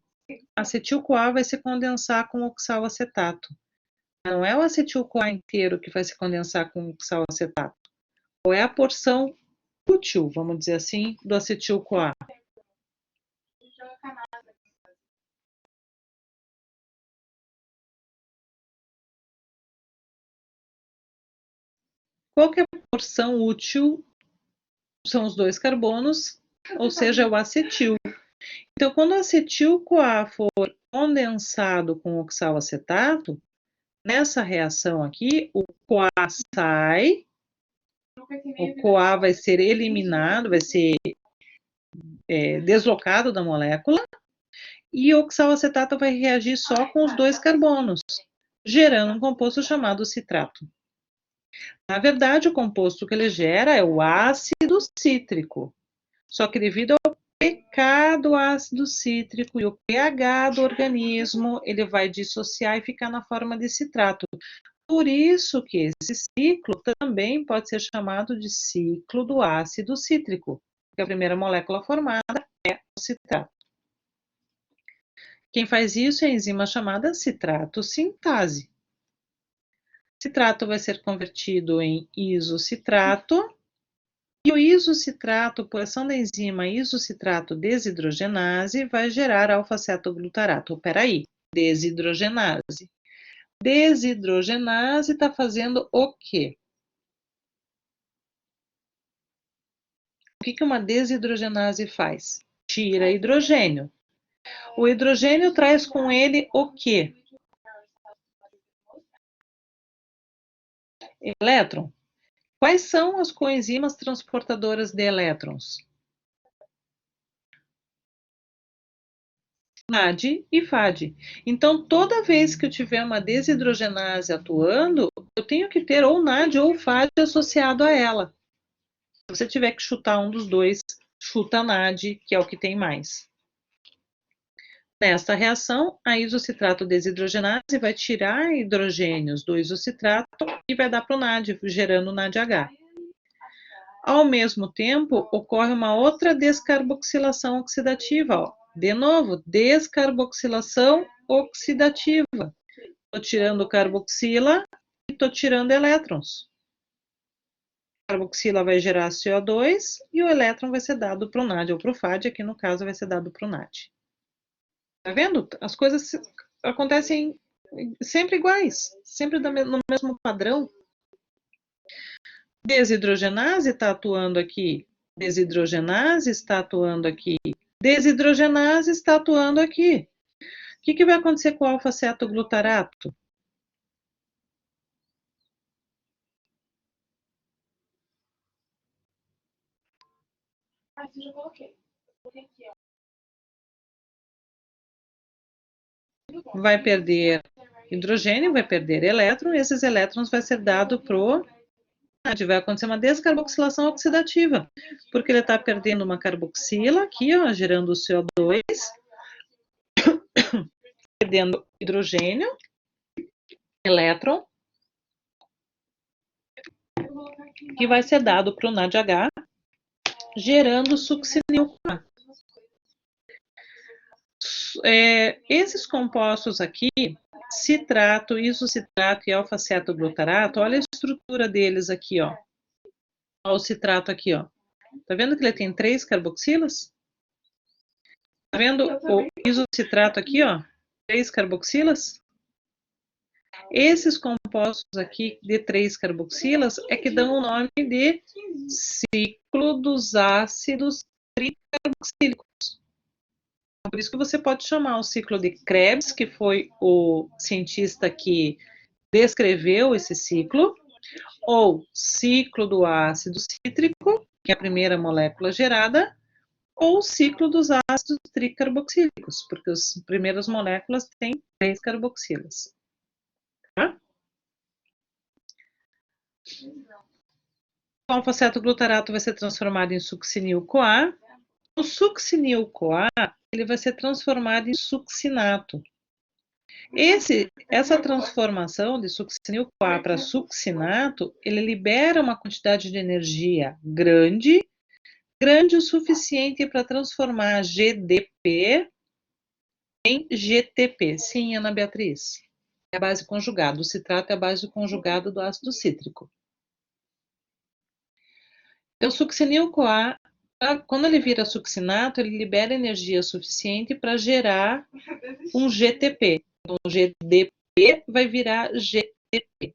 Acetil-CoA vai se condensar com oxalacetato. Não é o acetil-CoA inteiro que vai se condensar com oxalacetato. Ou é a porção útil, vamos dizer assim, do acetil-CoA. Qual que é a porção útil? São os dois carbonos, ou seja, o acetil. Então, quando o acetil-CoA for condensado com oxalacetato, nessa reação aqui, o CoA sai, o CoA vai ser eliminado, vai ser deslocado da molécula, e o oxalacetato vai reagir só com os dois carbonos, gerando um composto chamado citrato. Na verdade, o composto que ele gera é o ácido cítrico, só que devido ao pK do ácido cítrico e o pH do organismo, ele vai dissociar e ficar na forma de citrato. Por isso que esse ciclo também pode ser chamado de ciclo do ácido cítrico, porque a primeira molécula formada é o citrato. Quem faz isso é a enzima chamada citrato sintase. Citrato vai ser convertido em isocitrato, e o isocitrato, por ação da enzima isocitrato desidrogenase, vai gerar alfa-cetoglutarato. Peraí, desidrogenase. Desidrogenase está fazendo o quê? O que uma desidrogenase faz? Tira hidrogênio. O hidrogênio traz com ele o quê? Elétron. Quais são as coenzimas transportadoras de elétrons? NAD e FAD. Então, toda vez que eu tiver uma desidrogenase atuando, eu tenho que ter ou NAD ou FAD associado a ela. Se você tiver que chutar um dos dois, chuta NAD, que é o que tem mais. Nesta reação, a isocitrato desidrogenase vai tirar hidrogênios do isocitrato e vai dar para o NAD, gerando NADH. Ao mesmo tempo, ocorre uma outra descarboxilação oxidativa. Ó. De novo, descarboxilação oxidativa. Estou tirando carboxila e estou tirando elétrons. A carboxila vai gerar CO2 e o elétron vai ser dado para o NAD ou para o FAD, aqui no caso vai ser dado para o NAD. Tá vendo? As coisas acontecem sempre iguais, sempre no mesmo padrão. Desidrogenase está atuando aqui, desidrogenase está atuando aqui, desidrogenase está atuando aqui. O que vai acontecer com o alfa-cetoglutarato? Já coloquei. Vai perder hidrogênio, vai perder elétron, e esses elétrons vai ser dado pro NAD, vai acontecer uma descarboxilação oxidativa, porque ele está perdendo uma carboxila aqui, ó, gerando o CO2, perdendo hidrogênio, elétron, que vai ser dado para o NADH, gerando succinil-CoA. Esses compostos aqui, citrato, isocitrato e alfa-cetoglutarato, olha a estrutura deles aqui, ó. Olha o citrato aqui, ó. Tá vendo que ele tem 3 carboxilas? Tá vendo o isocitrato aqui, ó? 3 carboxilas? Esses compostos aqui de 3 carboxilas é que dão o nome de ciclo dos ácidos tricarboxílicos. Por isso que você pode chamar o ciclo de Krebs, que foi o cientista que descreveu esse ciclo, ou ciclo do ácido cítrico, que é a primeira molécula gerada, ou ciclo dos ácidos tricarboxílicos, porque as primeiras moléculas têm 3 carboxilas. Tá? O alfa-cetoglutarato vai ser transformado em succinil-CoA. O succinil-CoA ele vai ser transformado em succinato. Essa transformação de succinil-CoA para succinato, ele libera uma quantidade de energia grande o suficiente para transformar GDP em GTP. Sim, Ana Beatriz. É a base conjugada. O citrato é a base conjugada do ácido cítrico. Então, o succinil-CoA, quando ele vira succinato, ele libera energia suficiente para gerar um GTP. Então, o GDP vai virar GTP.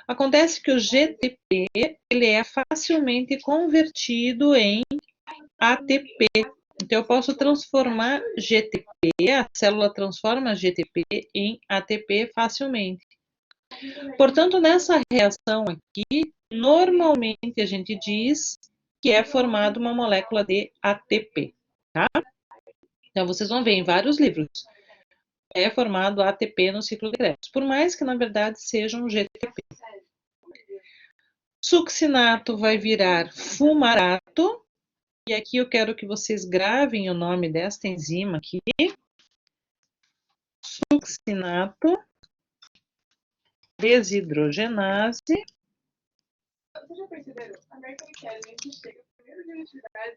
Acontece que o GTP ele é facilmente convertido em ATP. Então, eu posso transformar GTP, a célula transforma GTP em ATP facilmente. Portanto, nessa reação aqui, normalmente a gente diz que é formada uma molécula de ATP, tá? Então, vocês vão ver em vários livros, é formado ATP no ciclo de Krebs, por mais que, na verdade, seja um GTP. Succinato vai virar fumarato, e aqui eu quero que vocês gravem o nome desta enzima aqui, succinato desidrogenase. Vocês já perceberam? American Academy, a gente chega primeiro de universidade.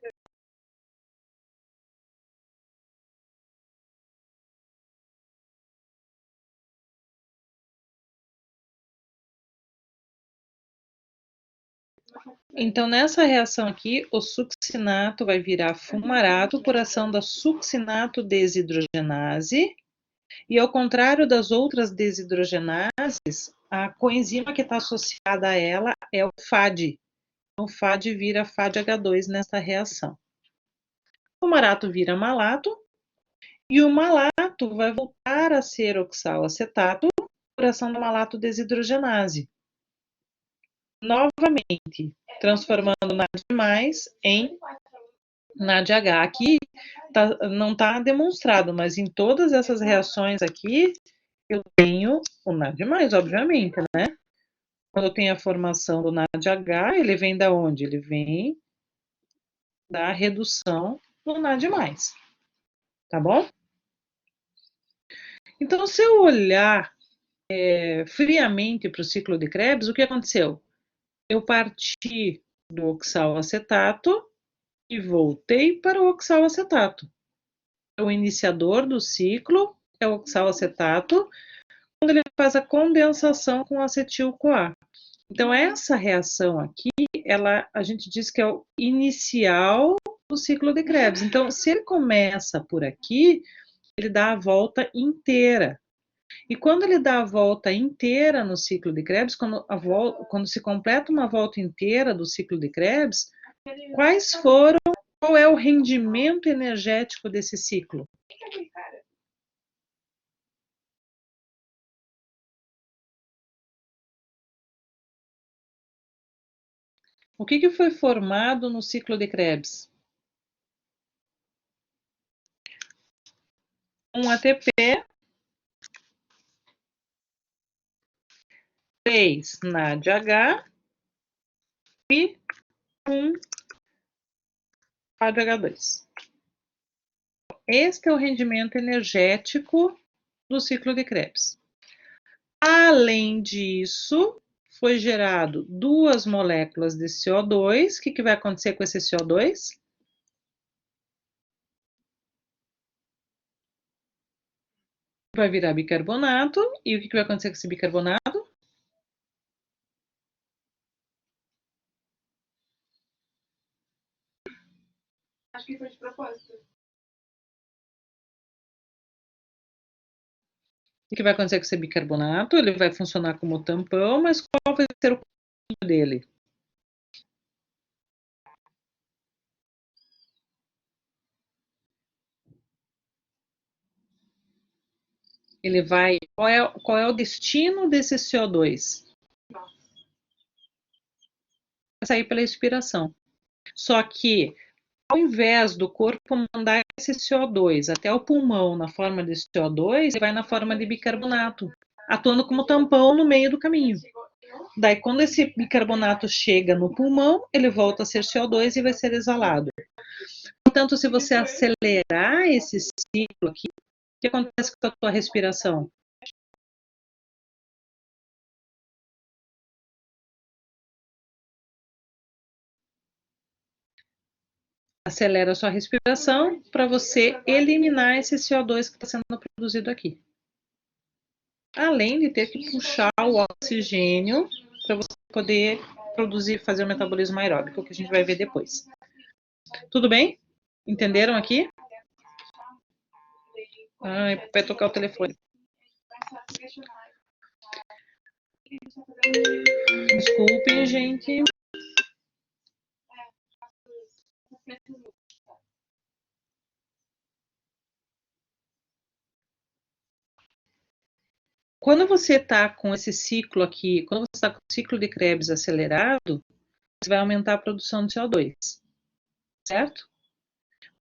Então, nessa reação aqui, o succinato vai virar fumarato por ação da succinato desidrogenase. E ao contrário das outras desidrogenases, a coenzima que está associada a ela é o FAD. Então, o FAD vira FADH2 nessa reação. O fumarato vira malato, e o malato vai voltar a ser oxalacetato por ação da malato desidrogenase. Novamente, transformando NAD+ em NADH. Aqui não está demonstrado, mas em todas essas reações aqui, eu tenho o NAD+, obviamente, né? Quando eu tenho a formação do NADH, ele vem da onde? Ele vem da redução do NAD+. Tá bom? Então, se eu olhar friamente para o ciclo de Krebs, o que aconteceu? Eu parti do oxalacetato e voltei para o oxalacetato. O iniciador do ciclo é o oxalacetato, quando ele faz a condensação com acetil-CoA. Então, essa reação aqui, a gente diz que é o inicial do ciclo de Krebs. Então, se ele começa por aqui, ele dá a volta inteira. E quando ele dá a volta inteira no ciclo de Krebs, quando se completa uma volta inteira do ciclo de Krebs, qual é o rendimento energético desse ciclo? O que foi formado no ciclo de Krebs? Um ATP, 3 NADH e 1 4H2. Este é o rendimento energético do ciclo de Krebs. Além disso, foi gerado 2 moléculas de CO2. O que vai acontecer com esse CO2? Vai virar bicarbonato. E o que vai acontecer com esse bicarbonato? Acho que foi de propósito. O que vai acontecer com esse bicarbonato? Ele vai funcionar como tampão, mas qual vai ser o conteúdo dele? Ele vai. Qual é o destino desse CO2? Vai sair pela expiração. Só que, ao invés do corpo mandar esse CO2 até o pulmão na forma de CO2, ele vai na forma de bicarbonato, atuando como tampão no meio do caminho. Daí, quando esse bicarbonato chega no pulmão, ele volta a ser CO2 e vai ser exalado. Portanto, se você acelerar esse ciclo aqui, o que acontece com a tua respiração? Acelera a sua respiração para você eliminar esse CO2 que está sendo produzido aqui. Além de ter que puxar o oxigênio para você poder produzir, fazer o metabolismo aeróbico, que a gente vai ver depois. Tudo bem? Entenderam aqui? Vai tocar o telefone. Desculpem, gente. Quando você está com esse ciclo aqui, quando você está com o ciclo de Krebs acelerado, você vai aumentar a produção de CO2, certo?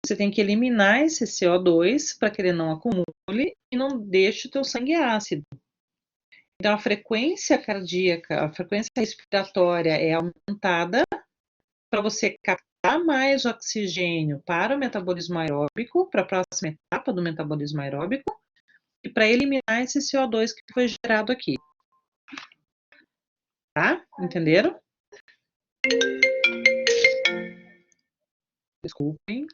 Você tem que eliminar esse CO2 para que ele não acumule e não deixe o teu sangue ácido. Então, a frequência cardíaca, a frequência respiratória é aumentada para você captar mais oxigênio para o metabolismo aeróbico, para a próxima etapa do metabolismo aeróbico, e para eliminar esse CO2 que foi gerado aqui. Tá? Entenderam? Desculpem.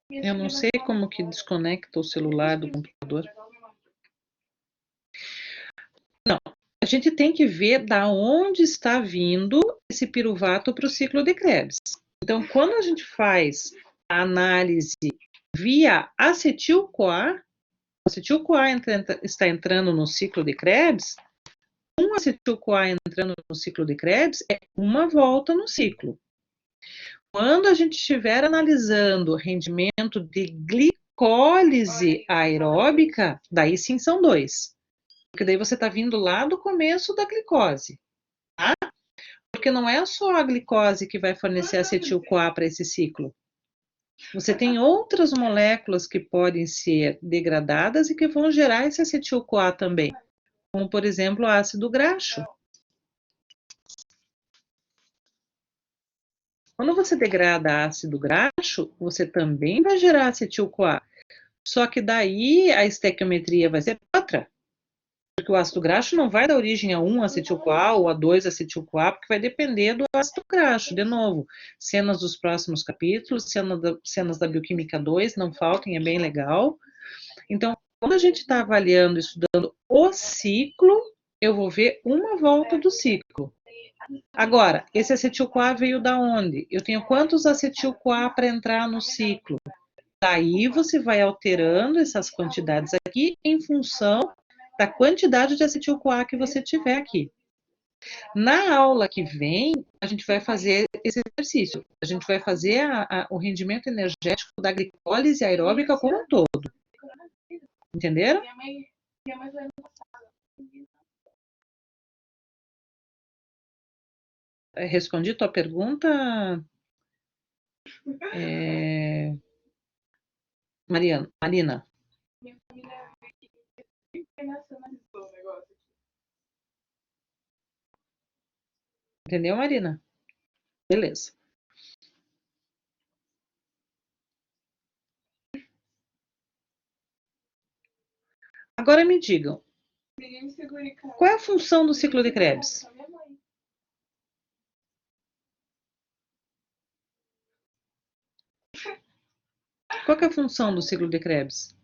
Eu não sei como que desconecta o celular do computador. Não. A gente tem que ver da onde está vindo esse piruvato para o ciclo de Krebs. Então, quando a gente faz a análise via acetil-CoA, acetil-CoA está entrando no ciclo de Krebs, um acetil-CoA entrando no ciclo de Krebs é uma volta no ciclo. Quando a gente estiver analisando o rendimento de glicólise aeróbica, daí sim são 2. Porque daí você está vindo lá do começo da glicose, tá? Porque não é só a glicose que vai fornecer acetil-CoA para esse ciclo. Você tem outras moléculas que podem ser degradadas e que vão gerar esse acetil-CoA também, como, por exemplo, o ácido graxo. Quando você degrada ácido graxo, você também vai gerar acetil-CoA. Só que daí a estequiometria vai ser outra. Porque o ácido graxo não vai dar origem a 1 acetil-CoA ou a 2 acetil-CoA, porque vai depender do ácido graxo. De novo, cenas dos próximos capítulos, cenas da bioquímica 2, não faltem, é bem legal. Então, quando a gente está avaliando, estudando o ciclo, eu vou ver uma volta do ciclo. Agora, esse acetil-CoA veio da onde? Eu tenho quantos acetil-CoA para entrar no ciclo? Daí você vai alterando essas quantidades aqui em função da quantidade de acetil-CoA que você tiver aqui. Na aula que vem, a gente vai fazer esse exercício. A gente vai fazer o rendimento energético da glicólise aeróbica como um todo. Entenderam? Respondi tua pergunta, Marina? Minha família internacionalizou o negócio. Entendeu, Marina? Beleza. Agora me digam, qual é a função do ciclo de Krebs? Qual que é a função do ciclo de Krebs?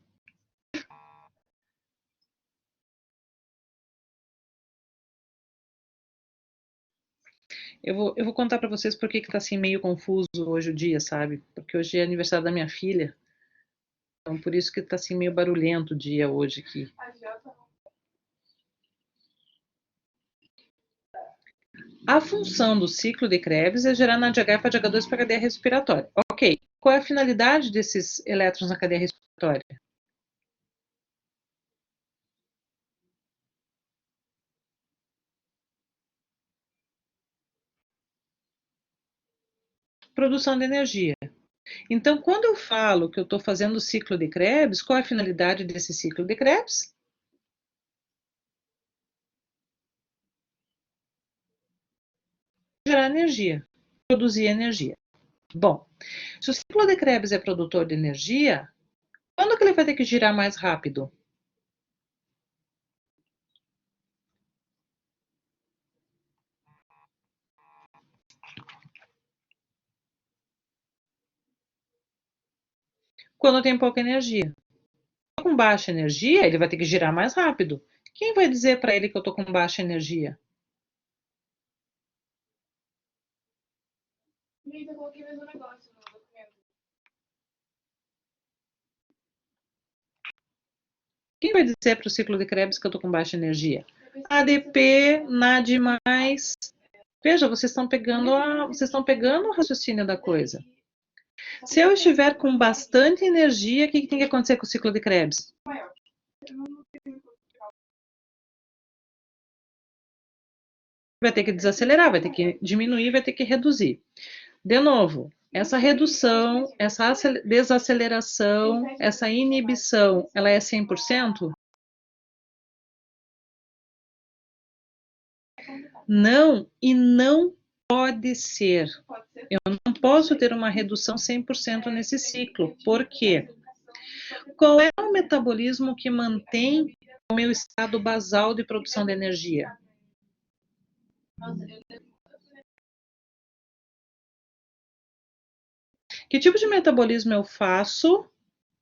Eu vou contar para vocês por que está assim meio confuso hoje o dia, sabe? Porque hoje é aniversário da minha filha. Então, por isso que está assim meio barulhento o dia hoje aqui. A função do ciclo de Krebs é gerar NADH e FADH2 para a cadeia respiratória. Ok. Qual é a finalidade desses elétrons na cadeia respiratória? Produção de energia. Então, quando eu falo que eu estou fazendo o ciclo de Krebs, qual é a finalidade desse ciclo de Krebs? Gerar energia, produzir energia. Bom, se o ciclo de Krebs é produtor de energia, quando que ele vai ter que girar mais rápido? Quando tem pouca energia. Com baixa energia, ele vai ter que girar mais rápido. Quem vai dizer para ele que eu estou com baixa energia? Gente, eu coloquei o mesmo negócio no documento. Quem vai dizer para o ciclo de Krebs que eu estou com baixa energia? ADP, NAD+. Veja, vocês estão pegando o raciocínio da coisa. Se eu estiver com bastante energia, o que tem que acontecer com o ciclo de Krebs? Vai ter que desacelerar, vai ter que diminuir, vai ter que reduzir. De novo, essa redução, essa desaceleração, essa inibição, ela é 100%? Não, e não pode ser. Eu não posso ter uma redução 100% nesse ciclo. Por quê? Qual é o metabolismo que mantém o meu estado basal de produção de energia? Que tipo de metabolismo eu faço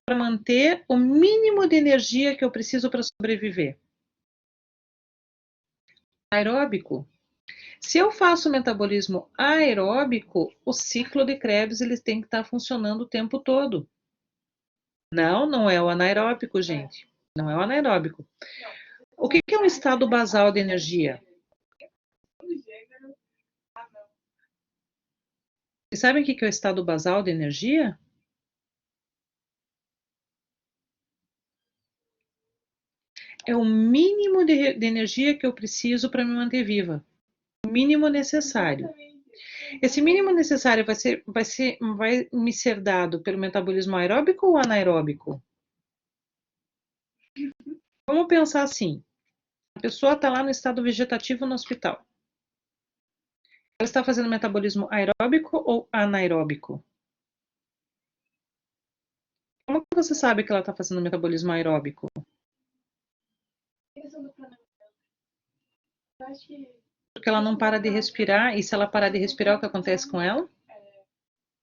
para manter o mínimo de energia que eu preciso para sobreviver? Aeróbico. Se eu faço metabolismo aeróbico, o ciclo de Krebs ele tem que estar funcionando o tempo todo. Não, não é o anaeróbico, gente. Não é o anaeróbico. O que é um estado basal de energia? Vocês sabem o que é o estado basal de energia? É o mínimo de energia que eu preciso para me manter viva. O mínimo necessário. Esse mínimo necessário vai me ser dado pelo metabolismo aeróbico ou anaeróbico? Vamos pensar assim. A pessoa está lá no estado vegetativo no hospital. Ela está fazendo metabolismo aeróbico ou anaeróbico? Como que você sabe que ela está fazendo metabolismo aeróbico? Porque ela não para de respirar, e se ela parar de respirar, o que acontece com ela?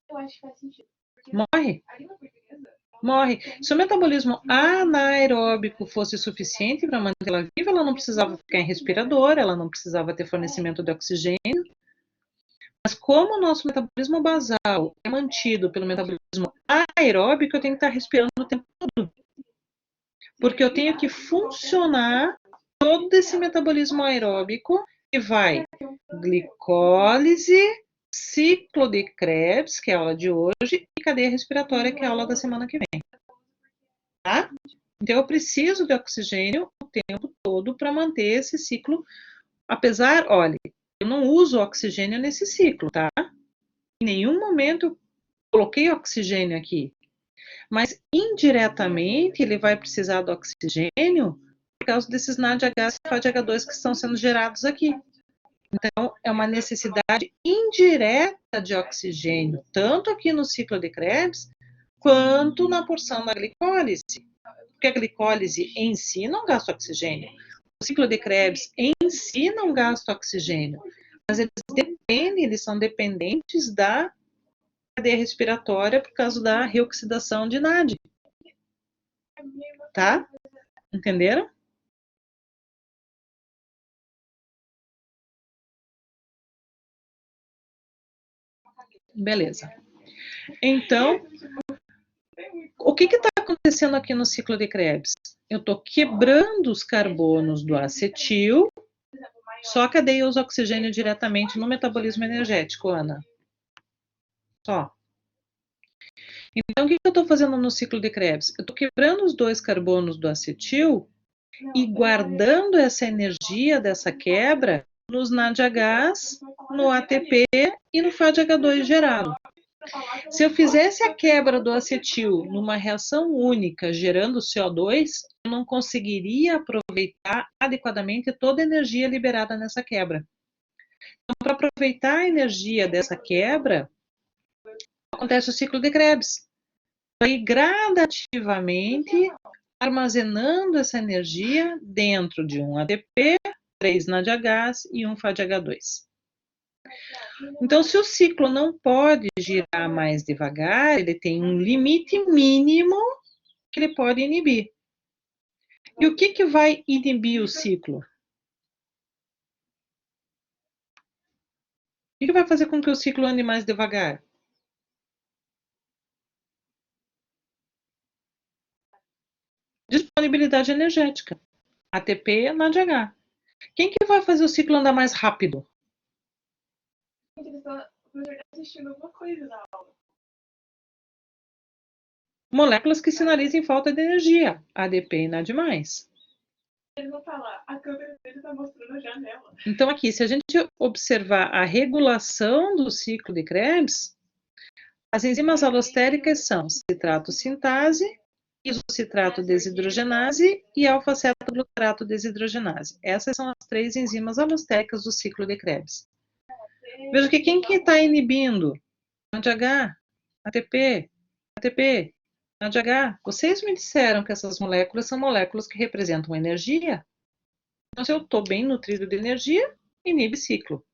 Eu acho que faz sentido. Morre. A língua portuguesa. Morre. Se o metabolismo anaeróbico fosse suficiente para mantê-la viva, ela não precisava ficar em respirador, ela não precisava ter fornecimento de oxigênio. Mas como o nosso metabolismo basal é mantido pelo metabolismo aeróbico, eu tenho que estar respirando o tempo todo. Porque eu tenho que funcionar todo esse metabolismo aeróbico que vai glicólise, ciclo de Krebs, que é a aula de hoje, e cadeia respiratória, que é a aula da semana que vem. Tá? Então, eu preciso de oxigênio o tempo todo para manter esse ciclo. Apesar, olha, eu não uso oxigênio nesse ciclo, tá? Em nenhum momento eu coloquei oxigênio aqui. Mas, indiretamente, ele vai precisar do oxigênio por causa desses NADH e FADH2 que estão sendo gerados aqui. Então, é uma necessidade indireta de oxigênio, tanto aqui no ciclo de Krebs, quanto na porção da glicólise. Porque a glicólise em si não gasta oxigênio. O ciclo de Krebs em si não gasta oxigênio. Mas eles são dependentes da cadeia respiratória por causa da reoxidação de NAD. Tá? Entenderam? Beleza. Então, o que está acontecendo aqui no ciclo de Krebs? Eu estou quebrando os carbonos do acetil, só que dei os oxigênio diretamente no metabolismo energético, Ana. Só. Então, o que eu estou fazendo no ciclo de Krebs? Eu estou quebrando os dois carbonos do acetil e guardando essa energia dessa quebra nos NADHs, no ATP e no FADH2 gerado. Se eu fizesse a quebra do acetil numa reação única, gerando CO2, eu não conseguiria aproveitar adequadamente toda a energia liberada nessa quebra. Então, para aproveitar a energia dessa quebra, acontece o ciclo de Krebs. Vai gradativamente armazenando essa energia dentro de um ATP, 3 NADHs e um FADH2. Então, se o ciclo não pode girar mais devagar, ele tem um limite mínimo que ele pode inibir. E o que vai inibir o ciclo? O que vai fazer com que o ciclo ande mais devagar? Disponibilidade energética. ATP, NADH. Quem que vai fazer o ciclo andar mais rápido? Assistindo alguma coisa na aula. Moléculas que sinalizem falta de energia. ADP e NAD+. Ele não tá lá, a câmera dele tá mostrando a janela. Então, aqui, se a gente observar a regulação do ciclo de Krebs, as enzimas alostéricas são citrato sintase, isocitrato desidrogenase e alfa-cetoglutarato desidrogenase. Essas são as 3 enzimas alostéricas do ciclo de Krebs. Veja que quem que está inibindo? NADH, ATP, ATP, NADH. Vocês me disseram que essas moléculas são moléculas que representam energia. Então, se eu estou bem nutrido de energia, inibe ciclo.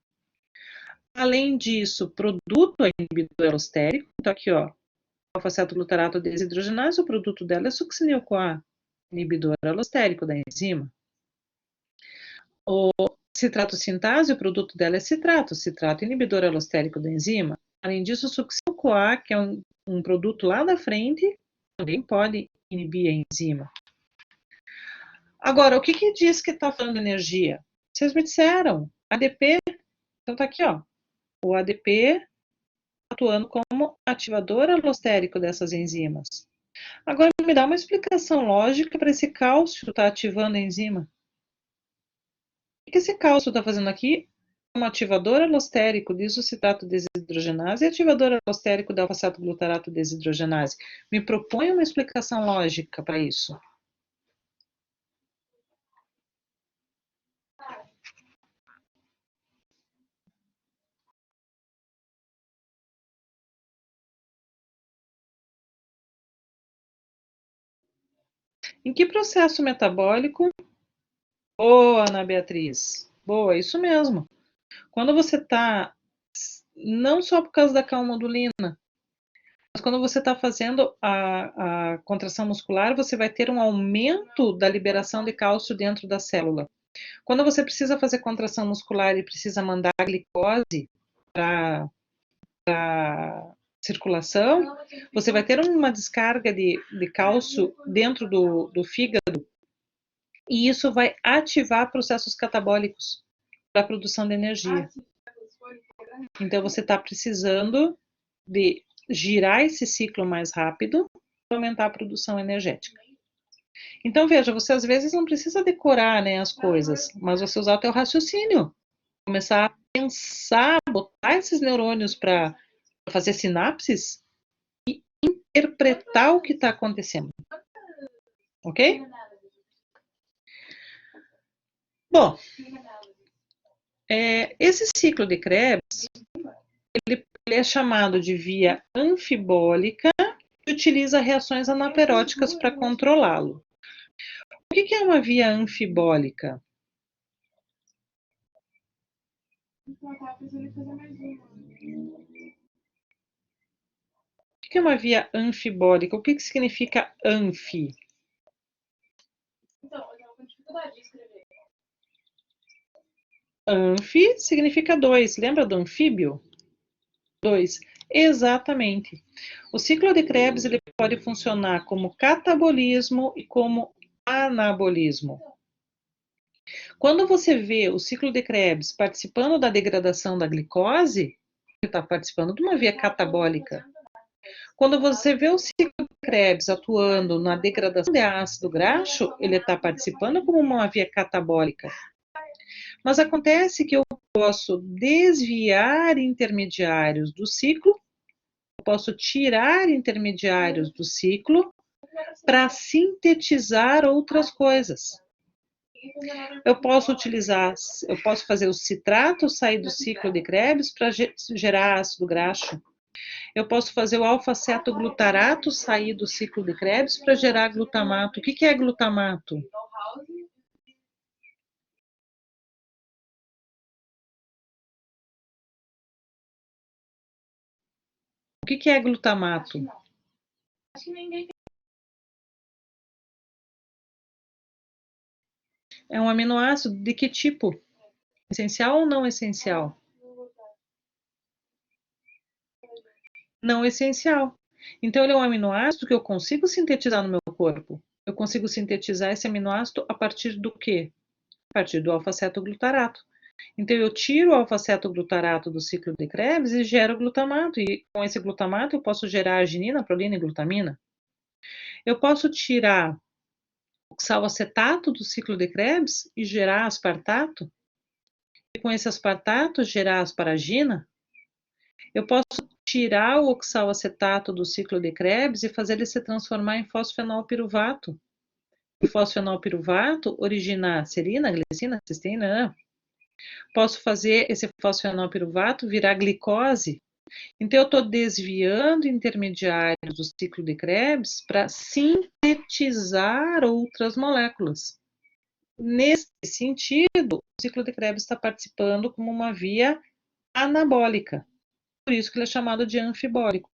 Além disso, produto é inibidor alostérico. Então, aqui, ó, alfa-cetoglutarato desidrogenase, o produto dela é succinil-CoA, inibidor alostérico da enzima. O citrato sintase, o produto dela é citrato inibidor alostérico da enzima. Além disso, o succinil-CoA, que é um produto lá da frente, também pode inibir a enzima. Agora, o que diz que está falando energia? Vocês me disseram, ADP, então tá aqui, ó, o ADP atuando como ativador alostérico dessas enzimas. Agora, me dá uma explicação lógica para esse cálcio estar ativando a enzima. O que esse cálcio está fazendo aqui? Como ativador alostérico de isocitrato desidrogenase e ativador alostérico da alfa-cetoglutarato desidrogenase. Me propõe uma explicação lógica para isso. Em que processo metabólico? Boa, Ana Beatriz. Boa, isso mesmo. Quando você está, não só por causa da calmodulina, mas quando você está fazendo a contração muscular, você vai ter um aumento da liberação de cálcio dentro da célula. Quando você precisa fazer contração muscular e precisa mandar glicose para circulação, você vai ter uma descarga de cálcio dentro do fígado e isso vai ativar processos catabólicos para a produção de energia. Então, você está precisando de girar esse ciclo mais rápido para aumentar a produção energética. Então, veja, você às vezes não precisa decorar, né, as coisas, mas você usar o teu raciocínio. Começar a pensar, botar esses neurônios para fazer sinapses e interpretar o que está acontecendo. Ok? Bom, Esse ciclo de Krebs, ele é chamado de via anfibólica e utiliza reações anaperóticas para controlá-lo. O que é uma via anfibólica? O que é uma via anfibólica? O que significa anfi? Então, eu tava com dificuldade de escrever. Anfi significa 2. Lembra do anfíbio? 2. Exatamente. O ciclo de Krebs ele pode funcionar como catabolismo e como anabolismo. Quando você vê o ciclo de Krebs participando da degradação da glicose, ele está participando de uma via catabólica. Quando você vê o ciclo de Krebs atuando na degradação de ácido graxo, ele está participando como uma via catabólica. Mas acontece que eu posso desviar intermediários do ciclo, eu posso tirar intermediários do ciclo para sintetizar outras coisas. Eu posso fazer o citrato sair do ciclo de Krebs para gerar ácido graxo. Eu posso fazer o alfa-cetoglutarato sair do ciclo de Krebs para gerar glutamato. O que é glutamato? O que é glutamato? Acho que ninguém. É um aminoácido de que tipo? Essencial ou não essencial? Não essencial. Então, ele é um aminoácido que eu consigo sintetizar no meu corpo. Eu consigo sintetizar esse aminoácido a partir do quê? A partir do alfa-cetoglutarato. Então, eu tiro o alfa-cetoglutarato do ciclo de Krebs e gero glutamato. E com esse glutamato, eu posso gerar arginina, prolina e glutamina. Eu posso tirar oxaloacetato do ciclo de Krebs e gerar aspartato. E com esse aspartato, gerar asparagina. Eu posso tirar o oxaloacetato do ciclo de Krebs e fazer ele se transformar em fosfenolpiruvato. O fosfenolpiruvato originar serina, glicina, cisteína. Posso fazer esse fosfenolpiruvato virar glicose. Então, eu estou desviando intermediários do ciclo de Krebs para sintetizar outras moléculas. Nesse sentido, o ciclo de Krebs está participando como uma via anabólica. Por isso que ele é chamado de anfibólico.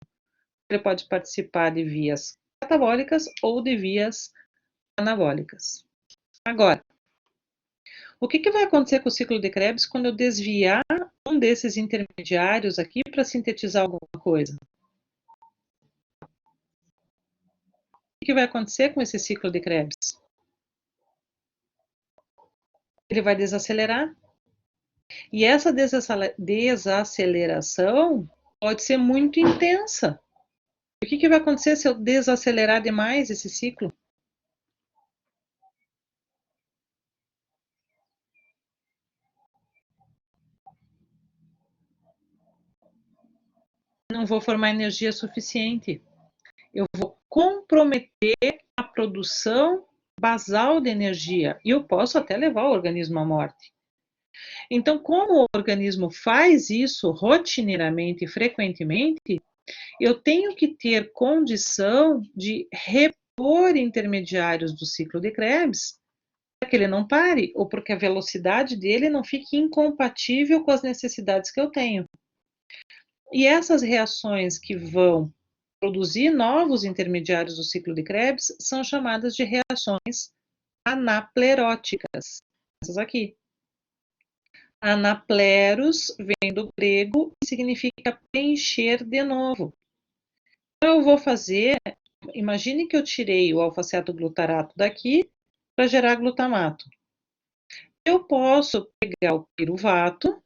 Ele pode participar de vias catabólicas ou de vias anabólicas. Agora, o que vai acontecer com o ciclo de Krebs quando eu desviar um desses intermediários aqui para sintetizar alguma coisa? O que vai acontecer com esse ciclo de Krebs? Ele vai desacelerar. E essa desaceleração pode ser muito intensa. O que vai acontecer se eu desacelerar demais esse ciclo? Não vou formar energia suficiente. Eu vou comprometer a produção basal de energia e eu posso até levar o organismo à morte. Então, como o organismo faz isso rotineiramente e frequentemente, eu tenho que ter condição de repor intermediários do ciclo de Krebs para que ele não pare ou porque a velocidade dele não fique incompatível com as necessidades que eu tenho. E essas reações que vão produzir novos intermediários do ciclo de Krebs são chamadas de reações anapleróticas. Essas aqui. Anapleros vem do grego e significa preencher de novo. Então, eu vou fazer, imagine que eu tirei o alfa-cetoglutarato daqui para gerar glutamato. Eu posso pegar o piruvato,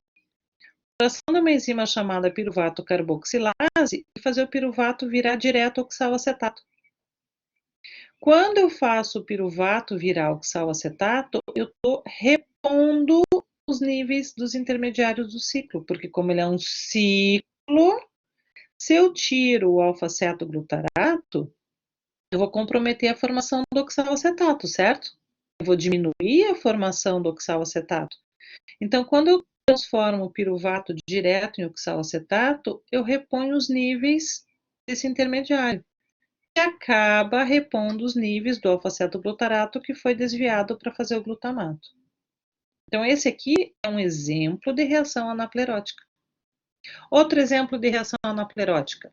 ação de uma enzima chamada piruvato carboxilase e fazer o piruvato virar direto oxaloacetato. Quando eu faço o piruvato virar oxaloacetato, eu estou repondo os níveis dos intermediários do ciclo, porque como ele é um ciclo, se eu tiro o alfa-cetoglutarato, eu vou comprometer a formação do oxaloacetato, certo? Eu vou diminuir a formação do oxaloacetato. Então, quando eu transformo o piruvato direto em oxalacetato, eu reponho os níveis desse intermediário, e acaba repondo os níveis do alfa-cetoglutarato que foi desviado para fazer o glutamato. Então, esse aqui é um exemplo de reação anaplerótica. Outro exemplo de reação anaplerótica.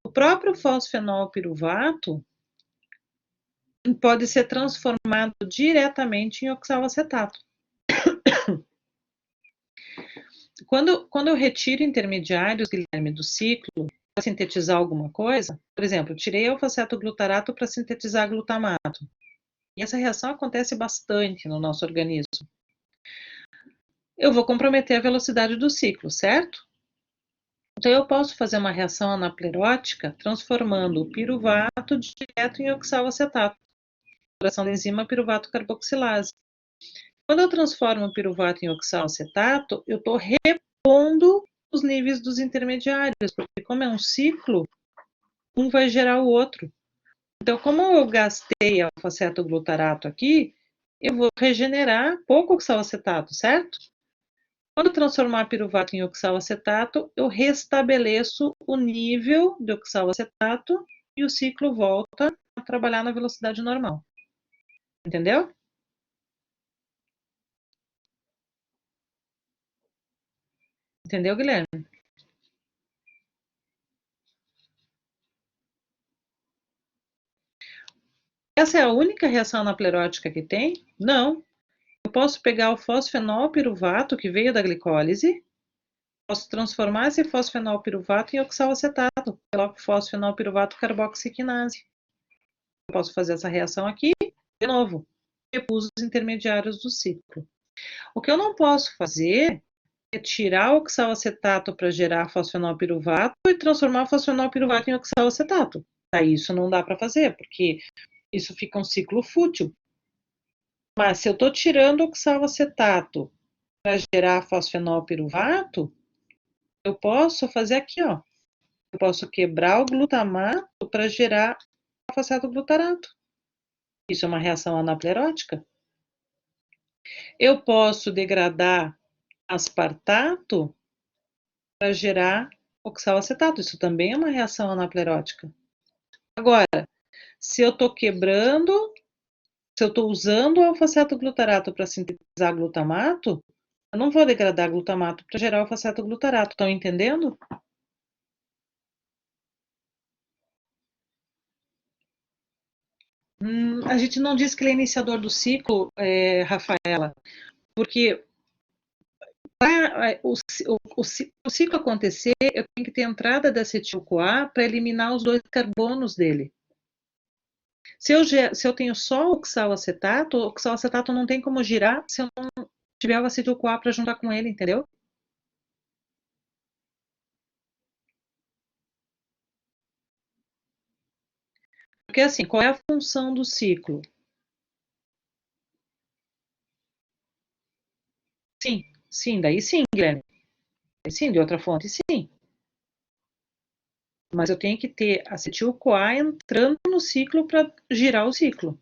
O próprio fosfenol piruvato pode ser transformado diretamente em oxalacetato. Quando eu retiro intermediários, Guilherme, do ciclo para sintetizar alguma coisa, por exemplo, tirei alfa-cetoglutarato para sintetizar glutamato. E essa reação acontece bastante no nosso organismo. Eu vou comprometer a velocidade do ciclo, certo? Então, eu posso fazer uma reação anaplerótica transformando o piruvato direto em oxalacetato, por ação da enzima piruvato carboxilase. Quando eu transformo o piruvato em oxalacetato, eu estou repondo os níveis dos intermediários, porque como é um ciclo, um vai gerar o outro. Então, como eu gastei alfa-cetoglutarato aqui, eu vou regenerar pouco oxalacetato, certo? Quando eu transformar piruvato em oxalacetato, eu restabeleço o nível de oxalacetato e o ciclo volta a trabalhar na velocidade normal. Entendeu? Entendeu, Guilherme? Essa é a única reação anaplerótica que tem? Não. Eu posso pegar o fosfenol piruvato que veio da glicólise, posso transformar esse fosfenol piruvato em oxalacetato, pelo fosfenol piruvato carboxiquinase. Eu posso fazer essa reação aqui, de novo, repus os intermediários do ciclo. O que eu não posso fazer é tirar o oxalacetato para gerar fosfenol piruvato e transformar o fosfenol piruvato em oxalacetato. Daí isso não dá para fazer, porque isso fica um ciclo fútil. Mas se eu estou tirando o oxalacetato para gerar fosfenol piruvato, eu posso fazer aqui, ó. Eu posso quebrar o glutamato para gerar alfa-cetoglutarato. Isso é uma reação anaplerótica. Eu posso degradar aspartato para gerar oxalacetato. Isso também é uma reação anaplerótica. Agora, se eu estou quebrando, se eu estou usando o alfa-cetoglutarato para sintetizar glutamato, eu não vou degradar glutamato para gerar alfa-cetoglutarato. Estão entendendo? A gente não diz que ele é iniciador do ciclo, Rafaela, porque para o ciclo acontecer, eu tenho que ter entrada da acetil-CoA para eliminar os dois carbonos dele. Se eu tenho só oxalacetato, o oxalacetato não tem como girar se eu não tiver o acetil-CoA para juntar com ele, entendeu? Porque assim, qual é a função do ciclo? Sim, daí sim, Guilherme. Sim, de outra fonte, sim. Mas eu tenho que ter acetil-CoA entrando no ciclo para girar o ciclo.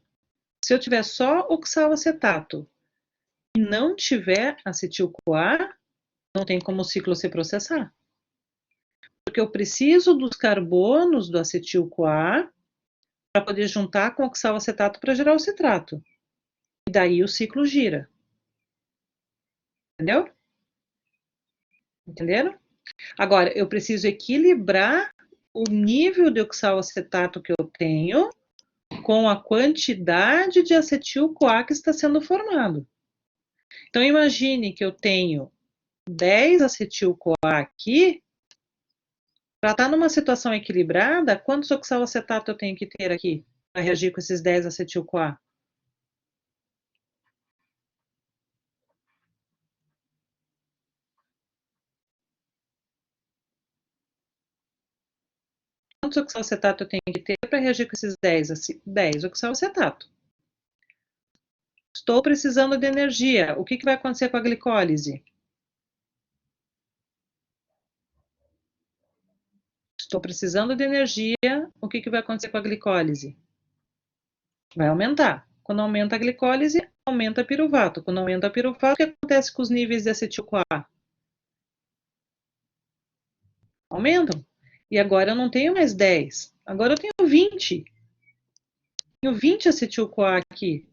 Se eu tiver só oxalacetato e não tiver acetil-CoA, não tem como o ciclo se processar. Porque eu preciso dos carbonos do acetil-CoA para poder juntar com oxalacetato para gerar o citrato. E daí o ciclo gira. Entendeu? Entenderam? Agora, eu preciso equilibrar o nível de oxalacetato que eu tenho com a quantidade de acetil-CoA que está sendo formado. Então, imagine que eu tenho 10 acetil-CoA aqui. Para estar numa situação equilibrada, quantos oxalacetato eu tenho que ter aqui para reagir com esses 10 acetil-CoA? Quantos oxalacetato eu tenho que ter para reagir com esses 10 oxalacetato? Estou precisando de energia. O que vai acontecer com a glicólise? Estou precisando de energia. O que vai acontecer com a glicólise? Vai aumentar. Quando aumenta a glicólise, aumenta a piruvato. Quando aumenta a piruvato, o que acontece com os níveis de acetil-CoA? Aumentam. E agora eu não tenho mais 10. Agora eu tenho 20. Tenho 20 acetil-CoA aqui.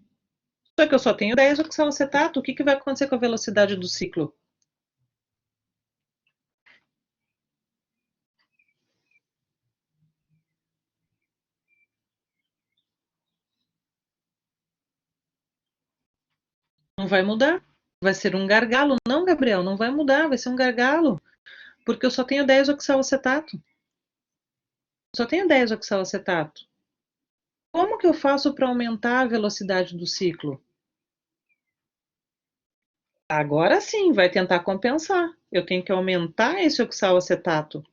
Só que eu só tenho 10 oxalacetato. O que vai acontecer com a velocidade do ciclo? Não vai mudar. Vai ser um gargalo. Não, Gabriel, não vai mudar. Vai ser um gargalo. Porque eu só tenho 10 oxalacetato. Só tenho 10 oxalacetato. Como que eu faço para aumentar a velocidade do ciclo? Agora sim, vai tentar compensar. Eu tenho que aumentar esse oxalacetato.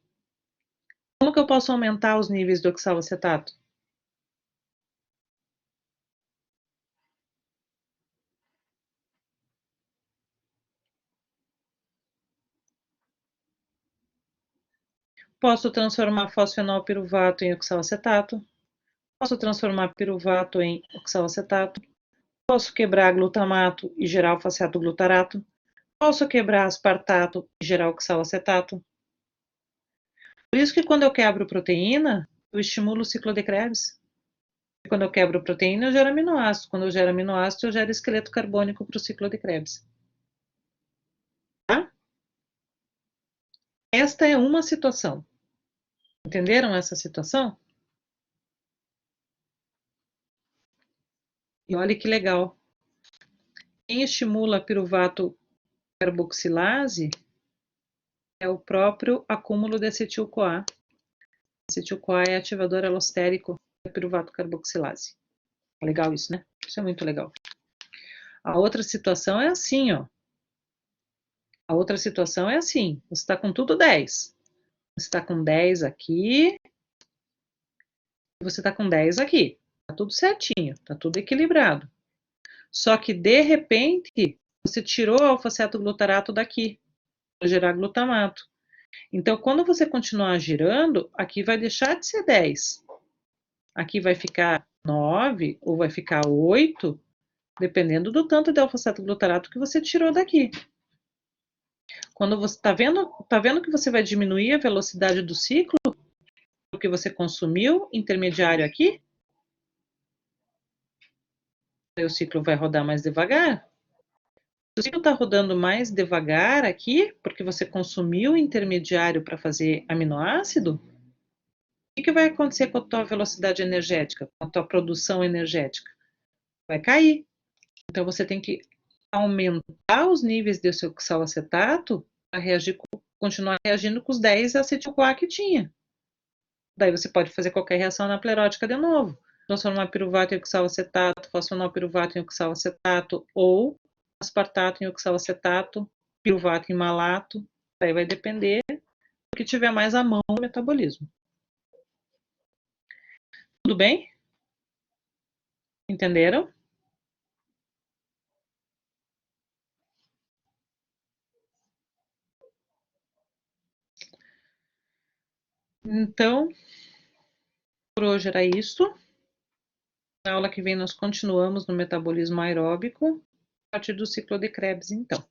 Como que eu posso aumentar os níveis do oxalacetato? Posso transformar fosfenolpiruvato em oxalacetato. Posso transformar piruvato em oxalacetato. Posso quebrar glutamato e gerar alfaceto glutarato. Posso quebrar aspartato e gerar oxalacetato. Por isso que quando eu quebro proteína, eu estimulo o ciclo de Krebs. Quando eu quebro proteína, eu gero aminoácido. Quando eu gero aminoácido, eu gero esqueleto carbônico para o ciclo de Krebs. Tá? Esta é uma situação. Entenderam essa situação? E olha que legal. Quem estimula a piruvato carboxilase é o próprio acúmulo de acetil-CoA. Acetil-CoA é ativador alostérico da piruvato carboxilase. Legal isso, né? Isso é muito legal. A outra situação é assim, ó. A outra situação é assim. Você está com tudo 10. Você está com 10 aqui. Você está com 10 aqui. Tá tudo certinho. Tá tudo equilibrado. Só que, de repente, você tirou o alfa-cetoglutarato daqui, para gerar glutamato. Então, quando você continuar girando, aqui vai deixar de ser 10. Aqui vai ficar 9 ou vai ficar 8, dependendo do tanto de alfa-cetoglutarato que você tirou daqui. Quando você tá vendo que você vai diminuir a velocidade do ciclo, porque você consumiu intermediário aqui, aí o ciclo vai rodar mais devagar. Se o ciclo está rodando mais devagar aqui, porque você consumiu intermediário para fazer aminoácido, o que vai acontecer com a tua velocidade energética, com a tua produção energética? Vai cair. Então você tem que aumentar os níveis de seu oxalacetato para continuar reagindo com os 10 acetil-CoA que tinha. Daí você pode fazer qualquer reação anaplerótica de novo. Transformar piruvato em oxalacetato, fosfenolpiruvato em oxalacetato ou aspartato em oxalacetato, piruvato em malato. Daí vai depender do que tiver mais à mão no metabolismo. Tudo bem? Entenderam? Então, por hoje era isso. Na aula que vem nós continuamos no metabolismo aeróbico, a partir do ciclo de Krebs, então.